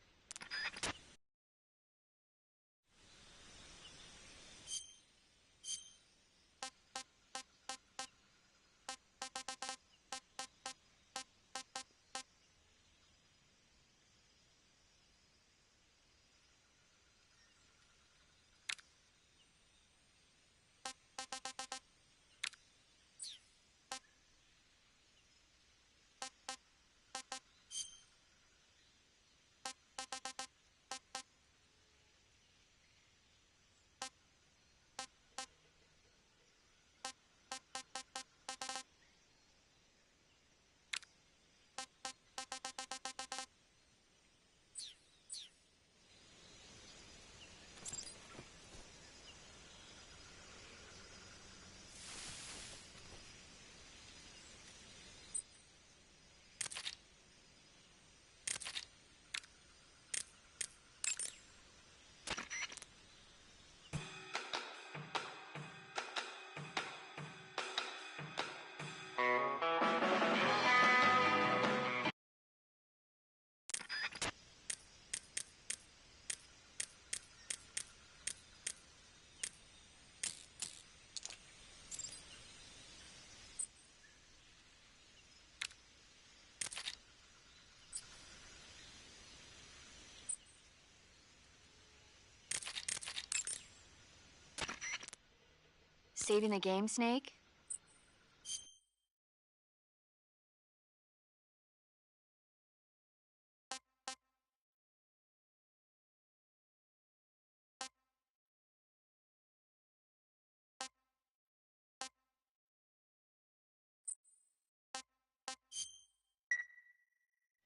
Saving the game, Snake?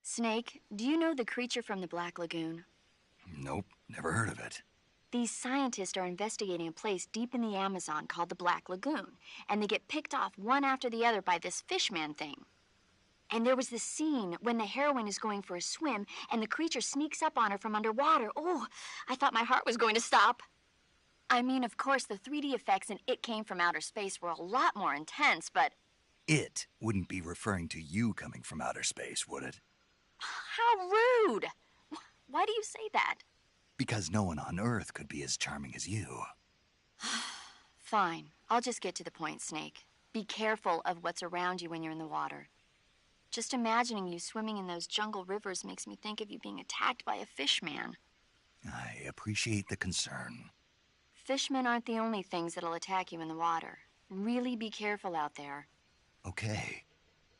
Snake, do you know the creature from the Black Lagoon? Nope, never heard of it. These scientists are investigating a place deep in the Amazon called the Black Lagoon, and they get picked off one after the other by this fishman thing. And there was this scene when the heroine is going for a swim, and the creature sneaks up on her from underwater. Oh, I thought my heart was going to stop. I mean, of course, the 3D effects in It Came from Outer Space were a lot more intense, but... It wouldn't be referring to you coming from outer space, would it? How rude! Why do you say that? Because no one on Earth could be as charming as you. Fine. I'll just get to the point, Snake. Be careful of what's around you when you're in the water. Just imagining you swimming in those jungle rivers makes me think of you being attacked by a fish man. I appreciate the concern. Fishmen aren't the only things that'll attack you in the water. Really be careful out there. Okay.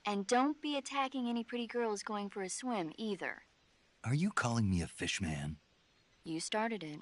And don't be attacking any pretty girls going for a swim, either. Are you calling me a fish man? You started it.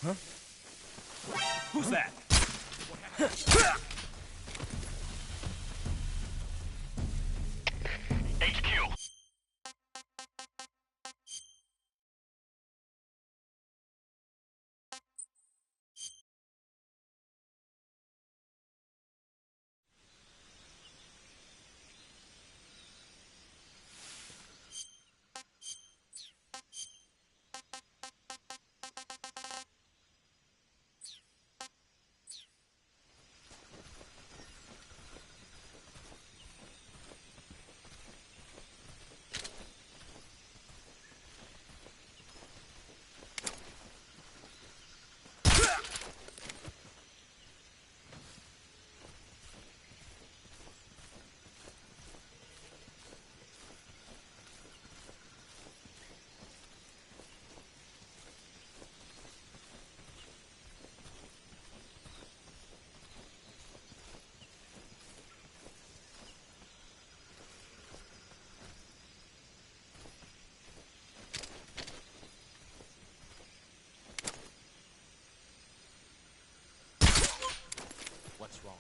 Huh? Who's that? HQ. What's wrong?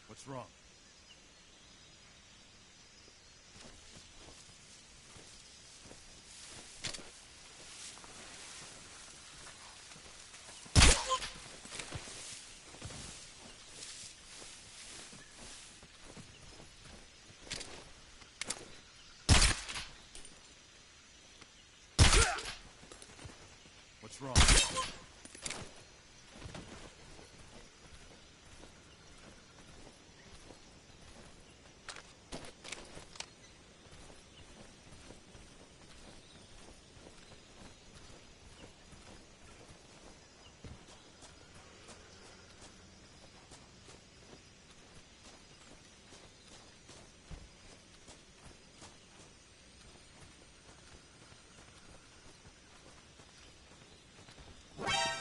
What's wrong? What's wrong?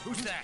Who's that?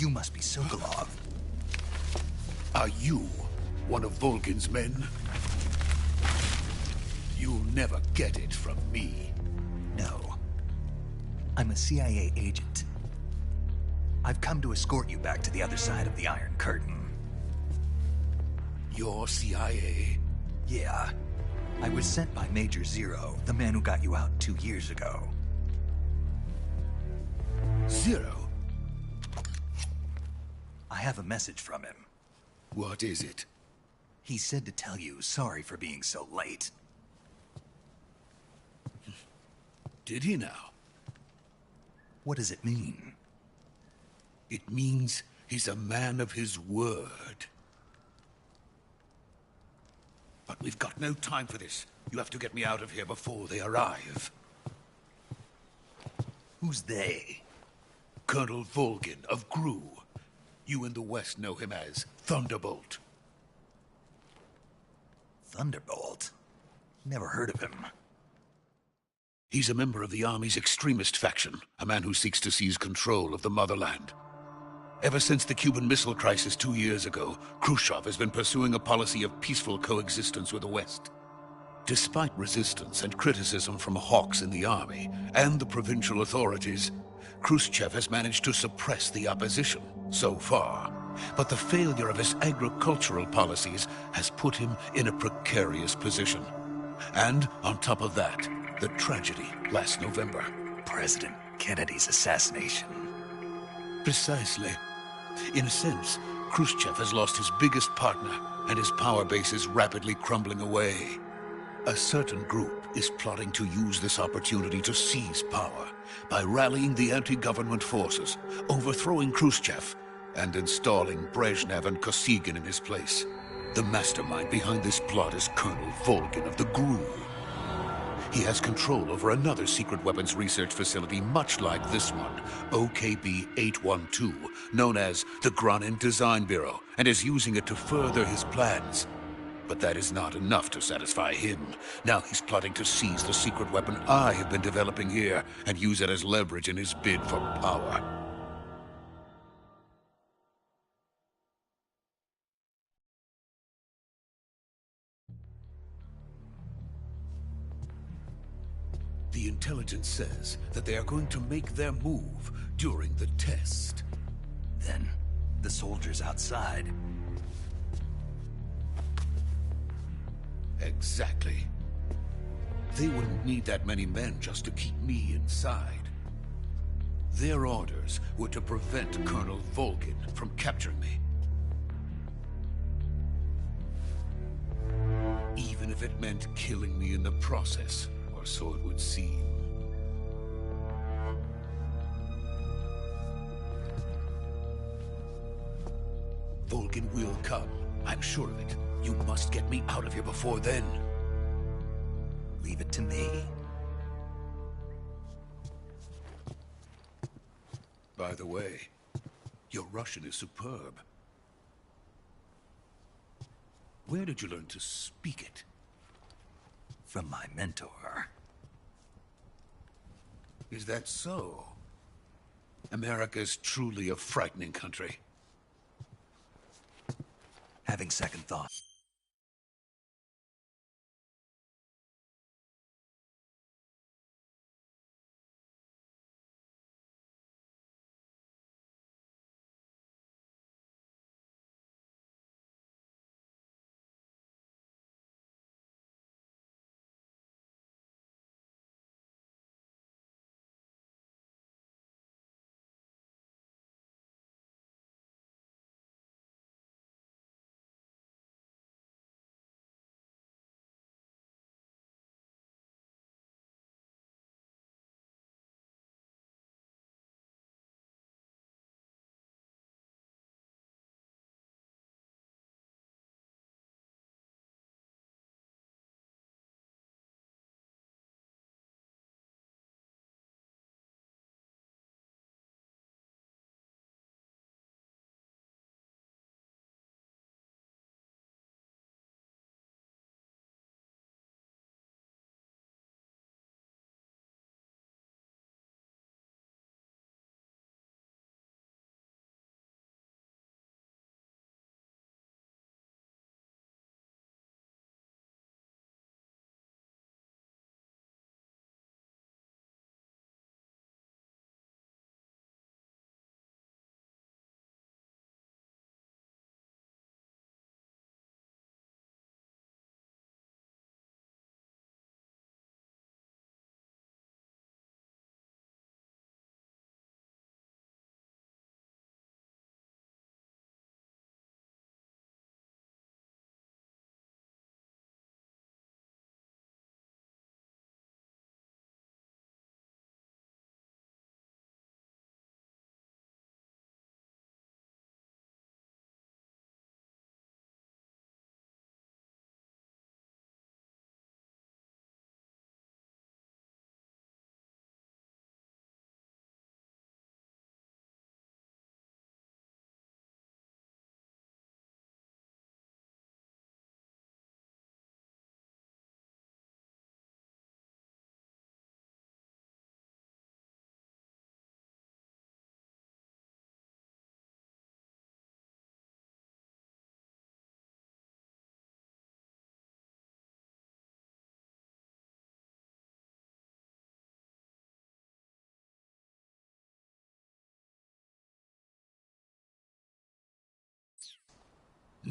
You must be Sokolov. Are you one of Volgin's men? You'll never get it from me. No. I'm a CIA agent. I've come to escort you back to the other side of the Iron Curtain. You're CIA? Yeah. I was sent by Major Zero, the man who got you out 2 years ago. Zero? I have a message from him. What is it? He said to tell you sorry for being so late. Did he now? What does it mean? It means he's a man of his word. But we've got no time for this. You have to get me out of here before they arrive. Who's they? Colonel Volgin of GRU. You in the West know him as Thunderbolt. Thunderbolt? Never heard of him. He's a member of the Army's extremist faction, a man who seeks to seize control of the motherland. Ever since the Cuban Missile Crisis 2 years ago, Khrushchev has been pursuing a policy of peaceful coexistence with the West. Despite resistance and criticism from hawks in the army and the provincial authorities, Khrushchev has managed to suppress the opposition so far. But the failure of his agricultural policies has put him in a precarious position. And on top of that, the tragedy last November. President Kennedy's assassination. Precisely. In a sense, Khrushchev has lost his biggest partner, and his power base is rapidly crumbling away. A certain group is plotting to use this opportunity to seize power by rallying the anti-government forces, overthrowing Khrushchev, and installing Brezhnev and Kosygin in his place. The mastermind behind this plot is Colonel Volgin of the GRU. He has control over another secret weapons research facility much like this one, OKB-812, known as the Granin Design Bureau, and is using it to further his plans. But that is not enough to satisfy him. Now he's plotting to seize the secret weapon I have been developing here and use it as leverage in his bid for power. The intelligence says that they are going to make their move during the test. Then, the soldiers outside. Exactly. They wouldn't need that many men just to keep me inside. Their orders were to prevent Colonel Volgin from capturing me. Even if it meant killing me in the process. Or so it would seem. Volgin will come. I'm sure of it. You must get me out of here before then. Leave it to me. By the way, your Russian is superb. Where did you learn to speak it? From my mentor. Is that so? America's truly a frightening country. Having second thoughts.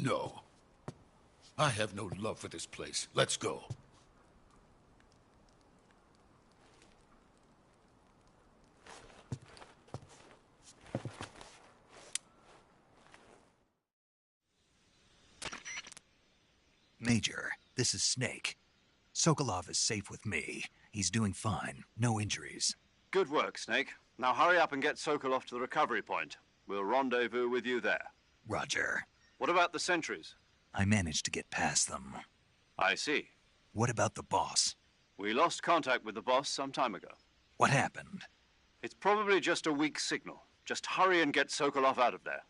No. I have no love for this place. Let's go. Major, this is Snake. Sokolov is safe with me. He's doing fine. No injuries. Good work, Snake. Now hurry up and get Sokolov to the recovery point. We'll rendezvous with you there. Roger. What about the sentries? I managed to get past them. I see. What about the boss? We lost contact with the boss some time ago. What happened? It's probably just a weak signal. Just hurry and get Sokolov out of there.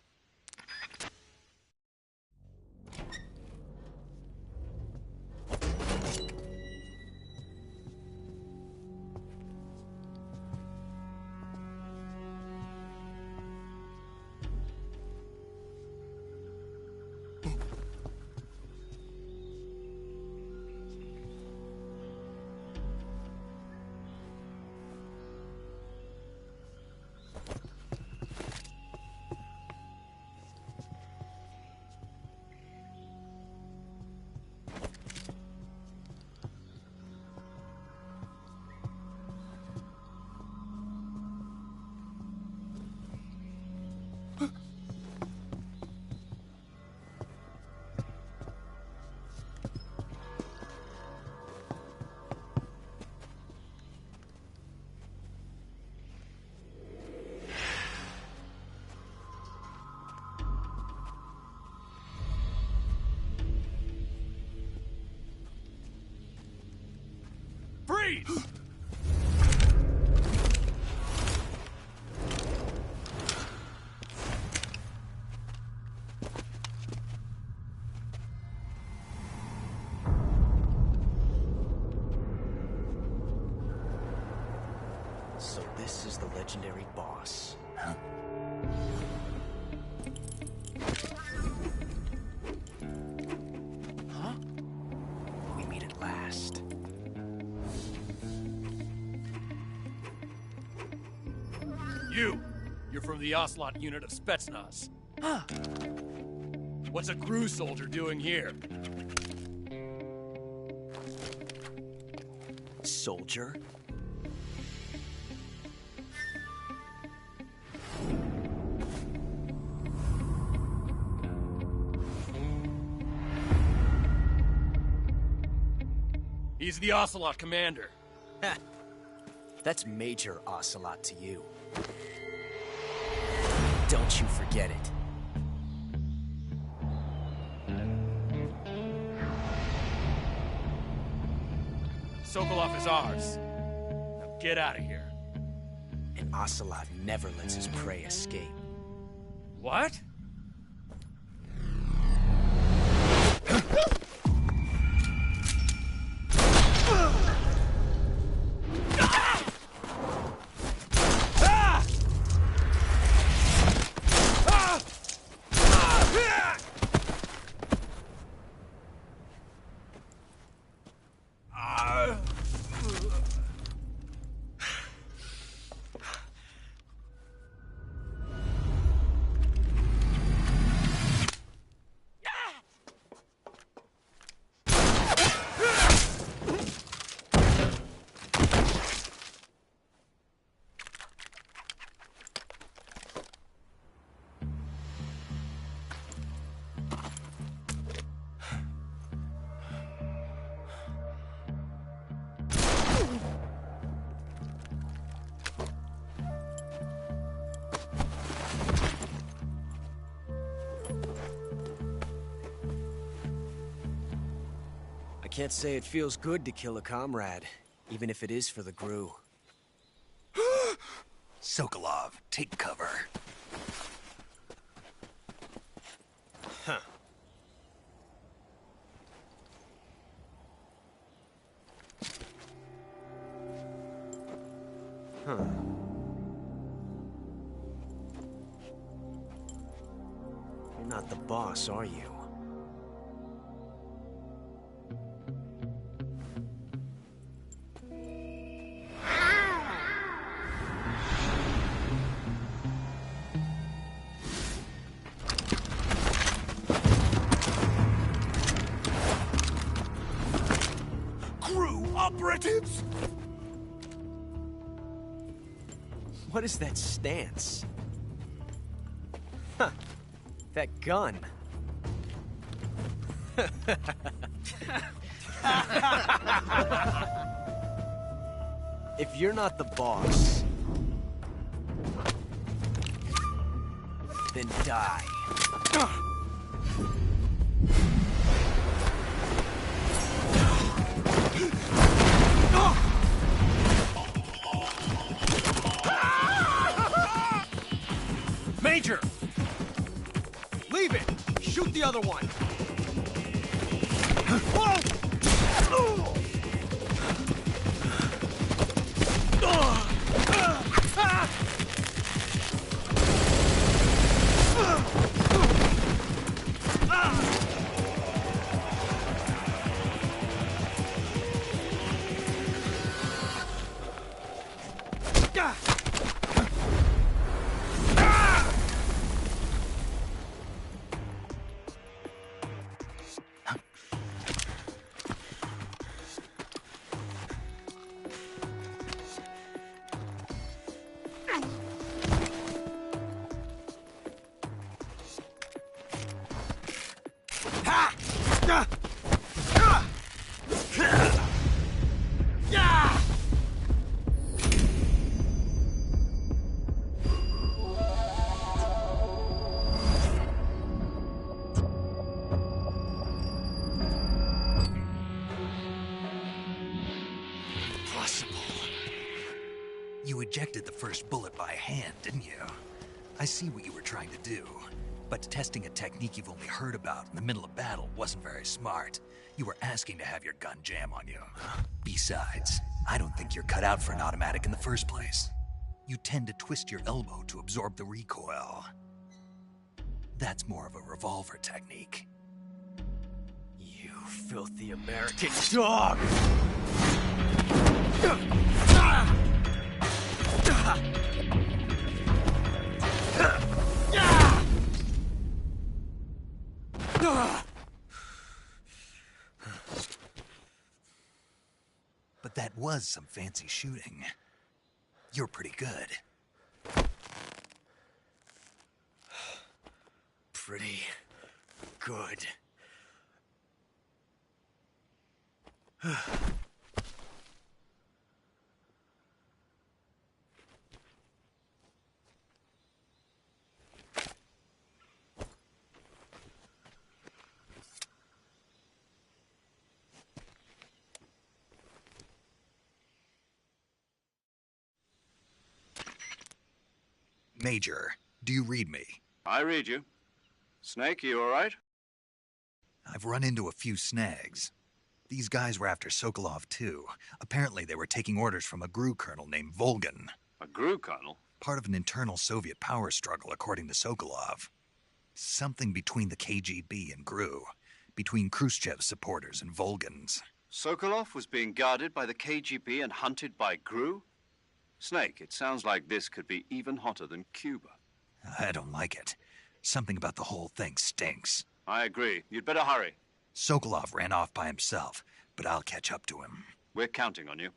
Freeze! So this is the legendary boss. Huh? Huh? We meet at last. You're from the Ocelot unit of Spetsnaz. Huh. What's a crew soldier doing here? Soldier? He's the Ocelot commander. Ha! That's Major Ocelot to you. Don't you forget it. Sokolov is ours. Now get out of here. And Ocelot never lets his prey escape. What? I can't say it feels good to kill a comrade, even if it is for the GRU. Sokolov, take cover. Huh. Huh. You're not the boss, are you? operatives! What is that stance? Huh. That gun. If you're not the boss, then die. Major! Leave it! Shoot the other one! Whoa! You ejected the first bullet by hand, didn't you? I see what you were trying to do. But testing a technique you've only heard about in the middle of battle wasn't very smart. You were asking to have your gun jam on you. Besides, I don't think you're cut out for an automatic in the first place. You tend to twist your elbow to absorb the recoil. That's more of a revolver technique. You filthy American dog! But that was some fancy shooting. You're pretty good. Pretty good. Major, do you read me? I read you. Snake, you all right? I've run into a few snags. These guys were after Sokolov, too. Apparently they were taking orders from a GRU colonel named Volgin. A GRU colonel? Part of an internal Soviet power struggle, according to Sokolov. Something between the KGB and GRU. Between Khrushchev's supporters and Volgin's. Sokolov was being guarded by the KGB and hunted by GRU? Snake, it sounds like this could be even hotter than Cuba. I don't like it. Something about the whole thing stinks. I agree. You'd better hurry. Sokolov ran off by himself, but I'll catch up to him. We're counting on you.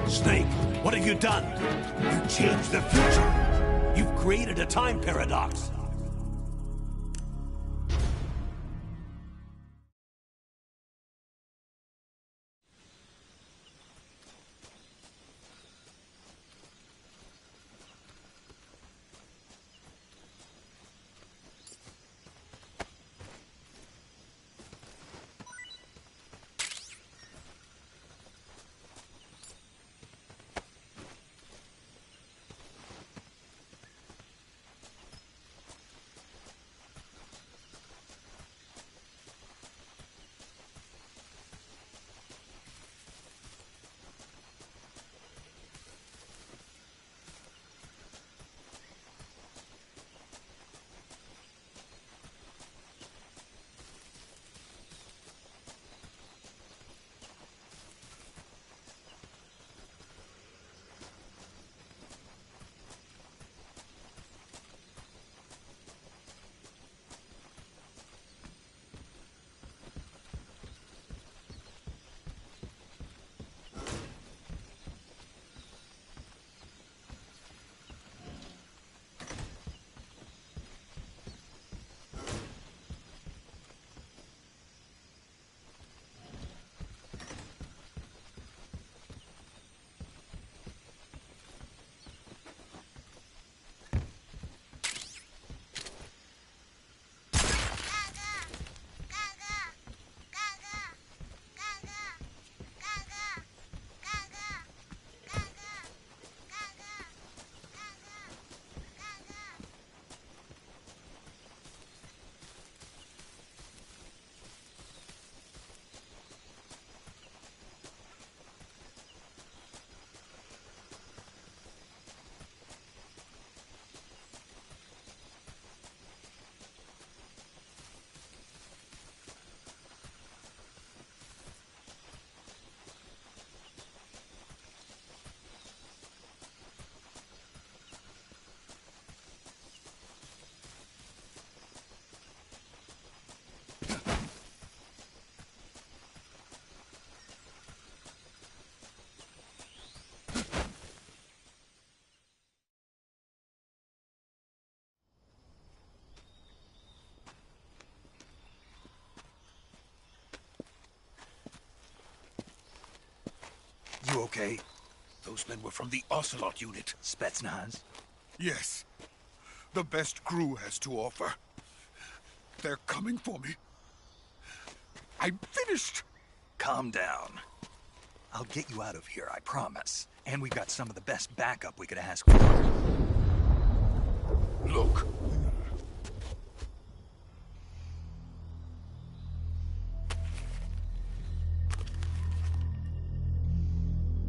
Snake, what have you done? You changed the future. You've created a time paradox. okay? Those men were from the Ocelot unit. Spetsnaz? Yes. The best GRU has to offer. They're coming for me. I'm finished! Calm down. I'll get you out of here, I promise. And we've got some of the best backup we could ask for. Look.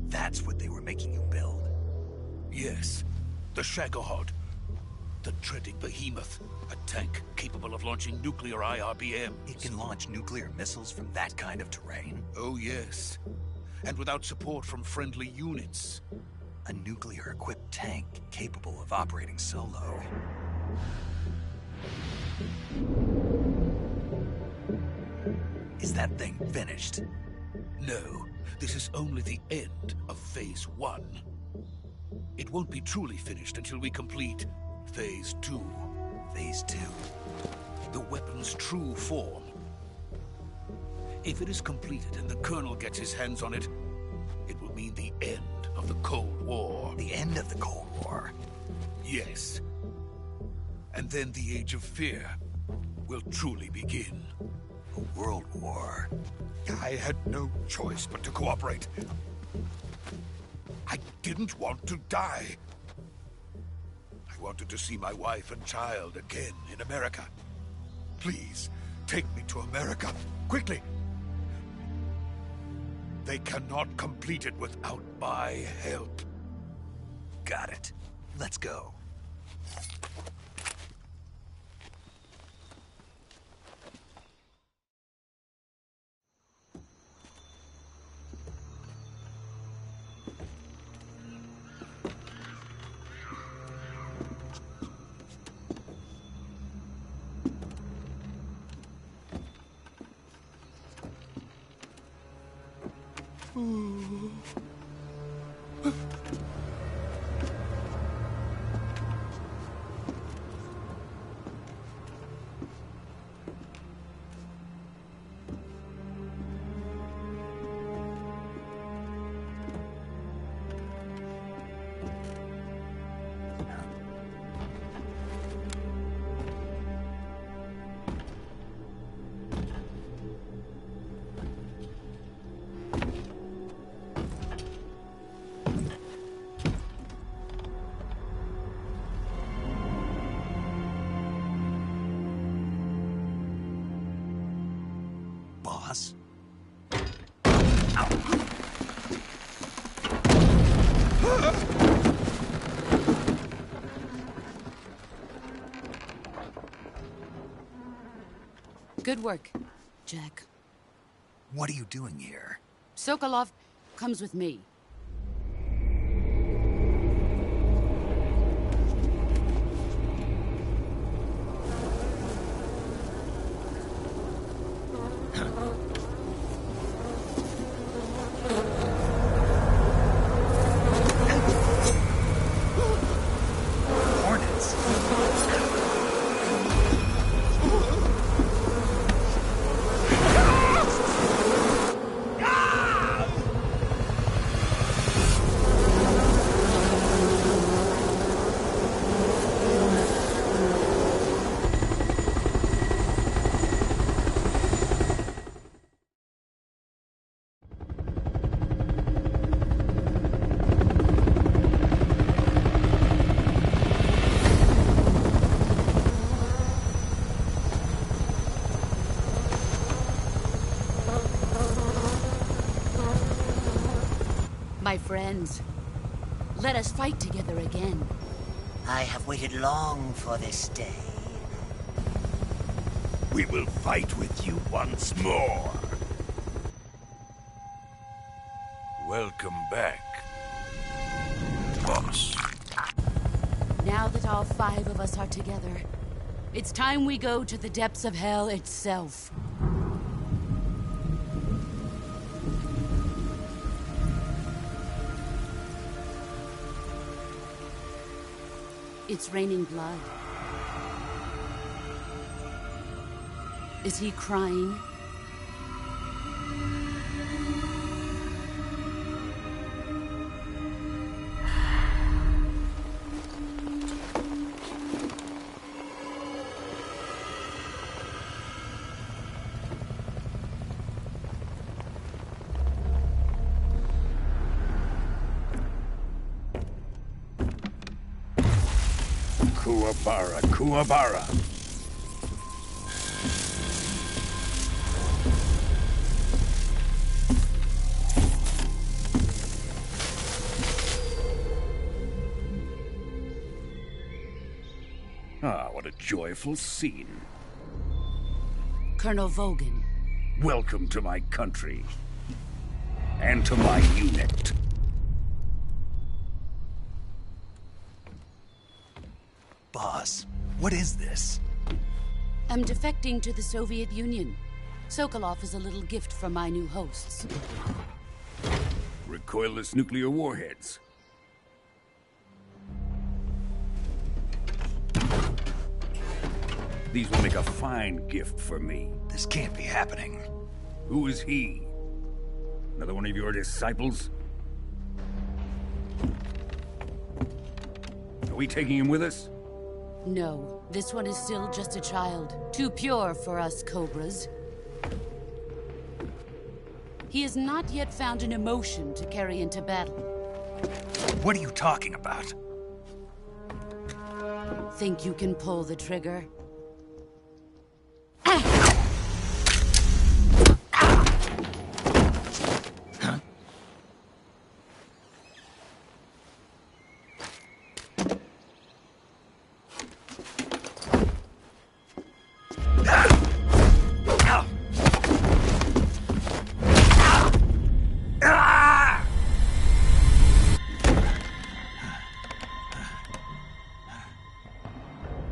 That's what they were making you build? Yes. The Shagohod. The dreaded behemoth. A tank capable of launching nuclear IRBMs. It can launch nuclear missiles from that kind of terrain? Oh, yes. And without support from friendly units. A nuclear-equipped tank capable of operating solo. Is that thing finished? No. This is only the end of Phase 1. It won't be truly finished until we complete Phase 2. Phase 2? The weapon's true form. If it is completed and the Colonel gets his hands on it, it will mean the end of the Cold War. The end of the Cold War? Yes. And then the Age of Fear will truly begin. A world war? I had no choice but to cooperate. I didn't want to die. I wanted to see my wife and child again in America. Please, take me to America, quickly. They cannot complete it without my help. Got it. Let's go. Boss? Good work, Jack. What are you doing here? Sokolov comes with me. My friends, let us fight together again. I have waited long for this day. We will fight with you once more. Welcome back, boss. Now that all 5 of us are together, it's time we go to the depths of hell itself. It's raining blood. Is he crying? Kuwabara, Kuwabara. Ah, what a joyful scene. Colonel Vogan. Welcome to my country. And to my unit. Boss, what is this? I'm defecting to the Soviet Union. Sokolov is a little gift from my new hosts. Recoilless nuclear warheads. These will make a fine gift for me. This can't be happening. Who is he? Another one of your disciples? Are we taking him with us? No, this one is still just a child. Too pure for us Cobras. He has not yet found an emotion to carry into battle. What are you talking about? Think you can pull the trigger?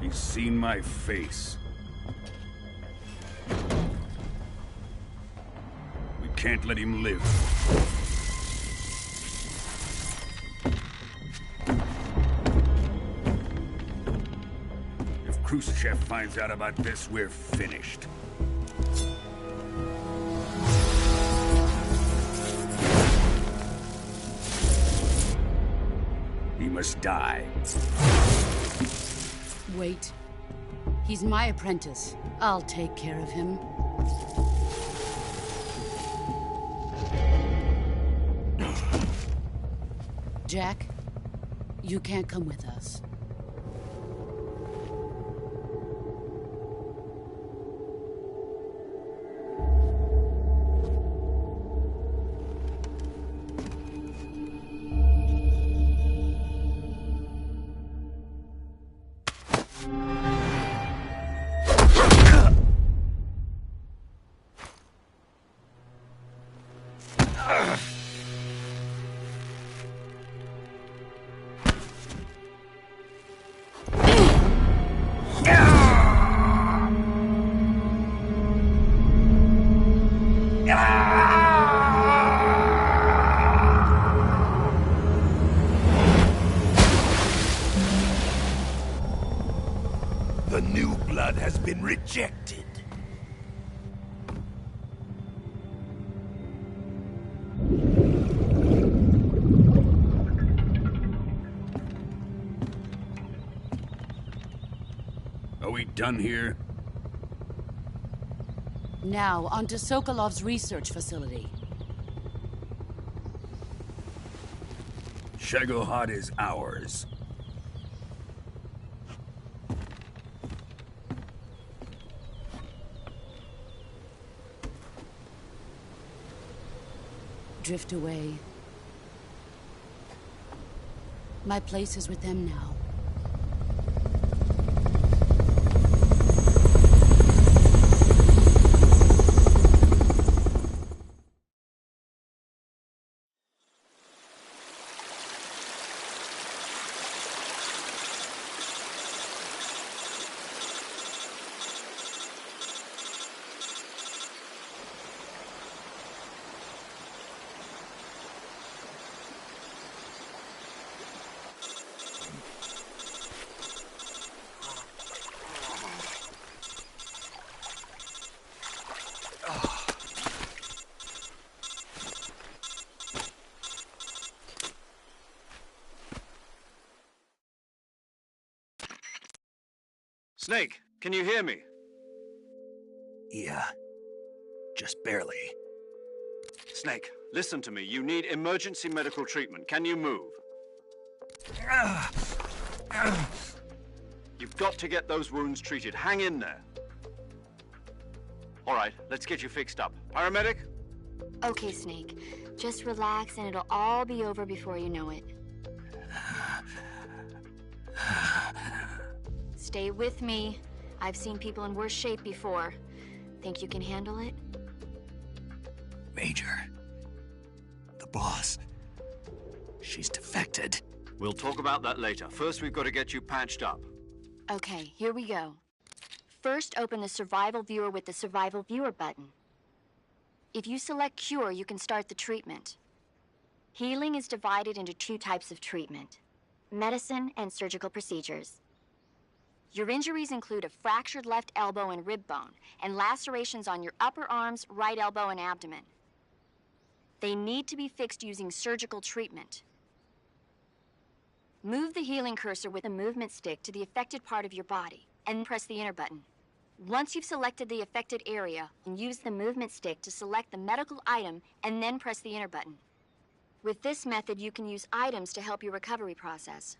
He's seen my face. We can't let him live. If Khrushchev finds out about this, we're finished. He must die. Wait. He's my apprentice. I'll take care of him. Jack, you can't come with us. The new blood has been rejected. Are we done here? Now, onto Sokolov's research facility. Shagohod is ours. Drift away. My place is with them now. Snake, can you hear me? Yeah. Just barely. Snake, listen to me. You need emergency medical treatment. Can you move? You've got to get those wounds treated. Hang in there. All right, let's get you fixed up. Paramedic? Okay, Snake. Just relax and it'll all be over before you know it. Stay with me. I've seen people in worse shape before. Think you can handle it? Major. The boss. She's defected. We'll talk about that later. First, we've got to get you patched up. Okay, here we go. First, open the Survival Viewer with the Survival Viewer button. If you select Cure, you can start the treatment. Healing is divided into 2 types of treatment: medicine and surgical procedures. Your injuries include a fractured left elbow and rib bone, and lacerations on your upper arms, right elbow, and abdomen. They need to be fixed using surgical treatment. Move the healing cursor with a movement stick to the affected part of your body, and press the enter button. Once you've selected the affected area, use the movement stick to select the medical item, and then press the enter button. With this method, you can use items to help your recovery process.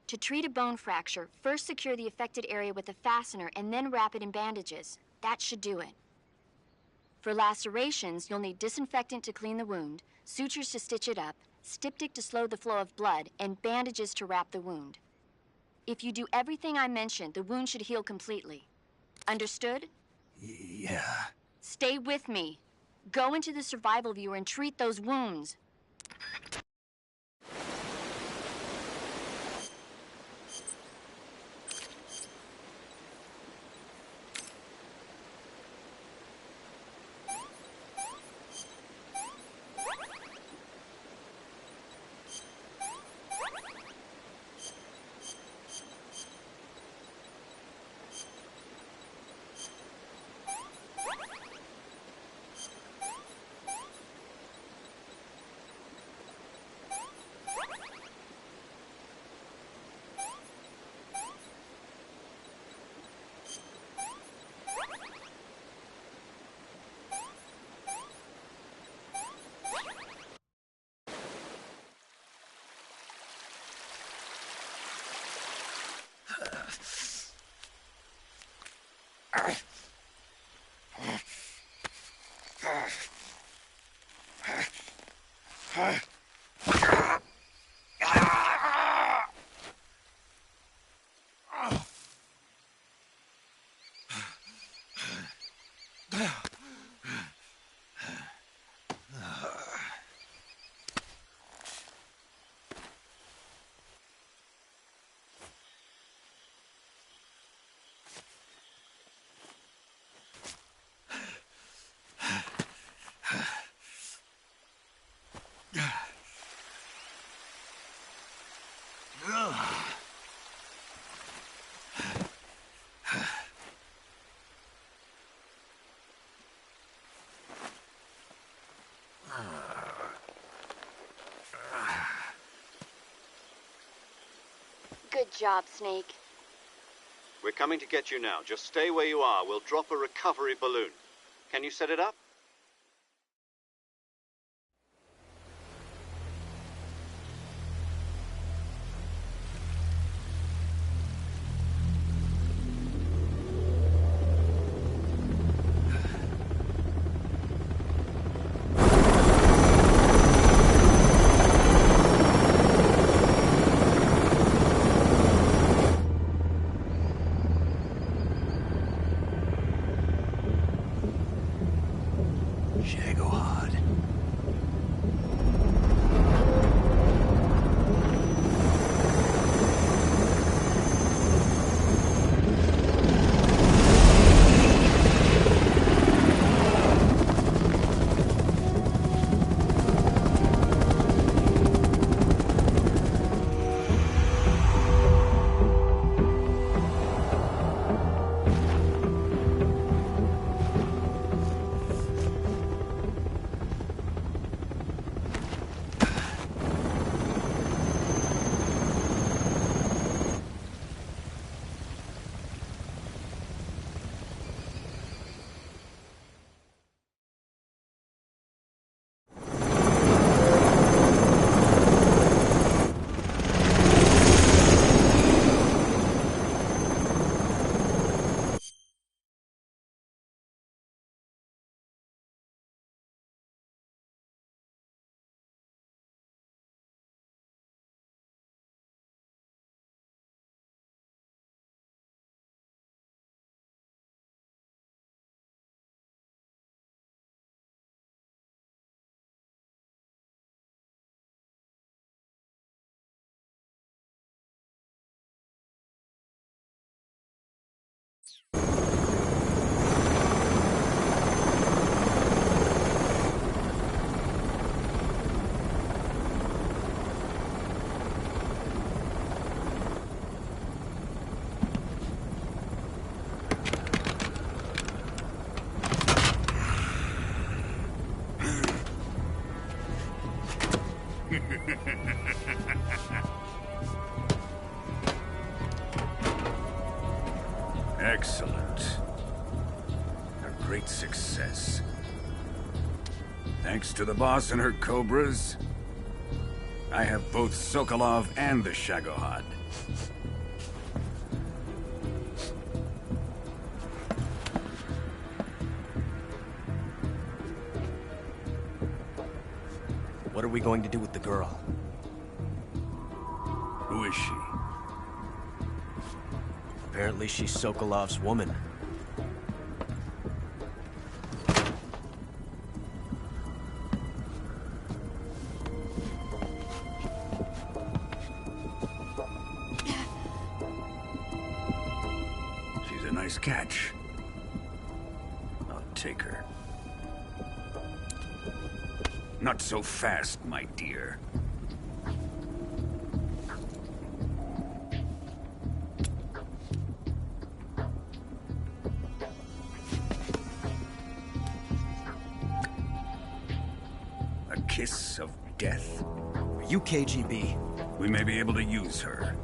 To treat a bone fracture, first secure the affected area with a fastener and then wrap it in bandages. That should do it. For lacerations, you'll need disinfectant to clean the wound, sutures to stitch it up, styptic to slow the flow of blood, and bandages to wrap the wound. If you do everything I mentioned, the wound should heal completely. Understood? Yeah. Stay with me. Go into the Survival Viewer and treat those wounds. Good job, Snake. We're coming to get you now. Just stay where you are. We'll drop a recovery balloon. Can you set it up? Excellent. A great success. Thanks to the boss and her cobras, I have both Sokolov and the Shagohod. What are we going to do with the girl? Who is she? Apparently she's Sokolov's woman. She's a nice catch. I'll take her. Not so fast, my dear. A kiss of death? Are you KGB? We may be able to use her.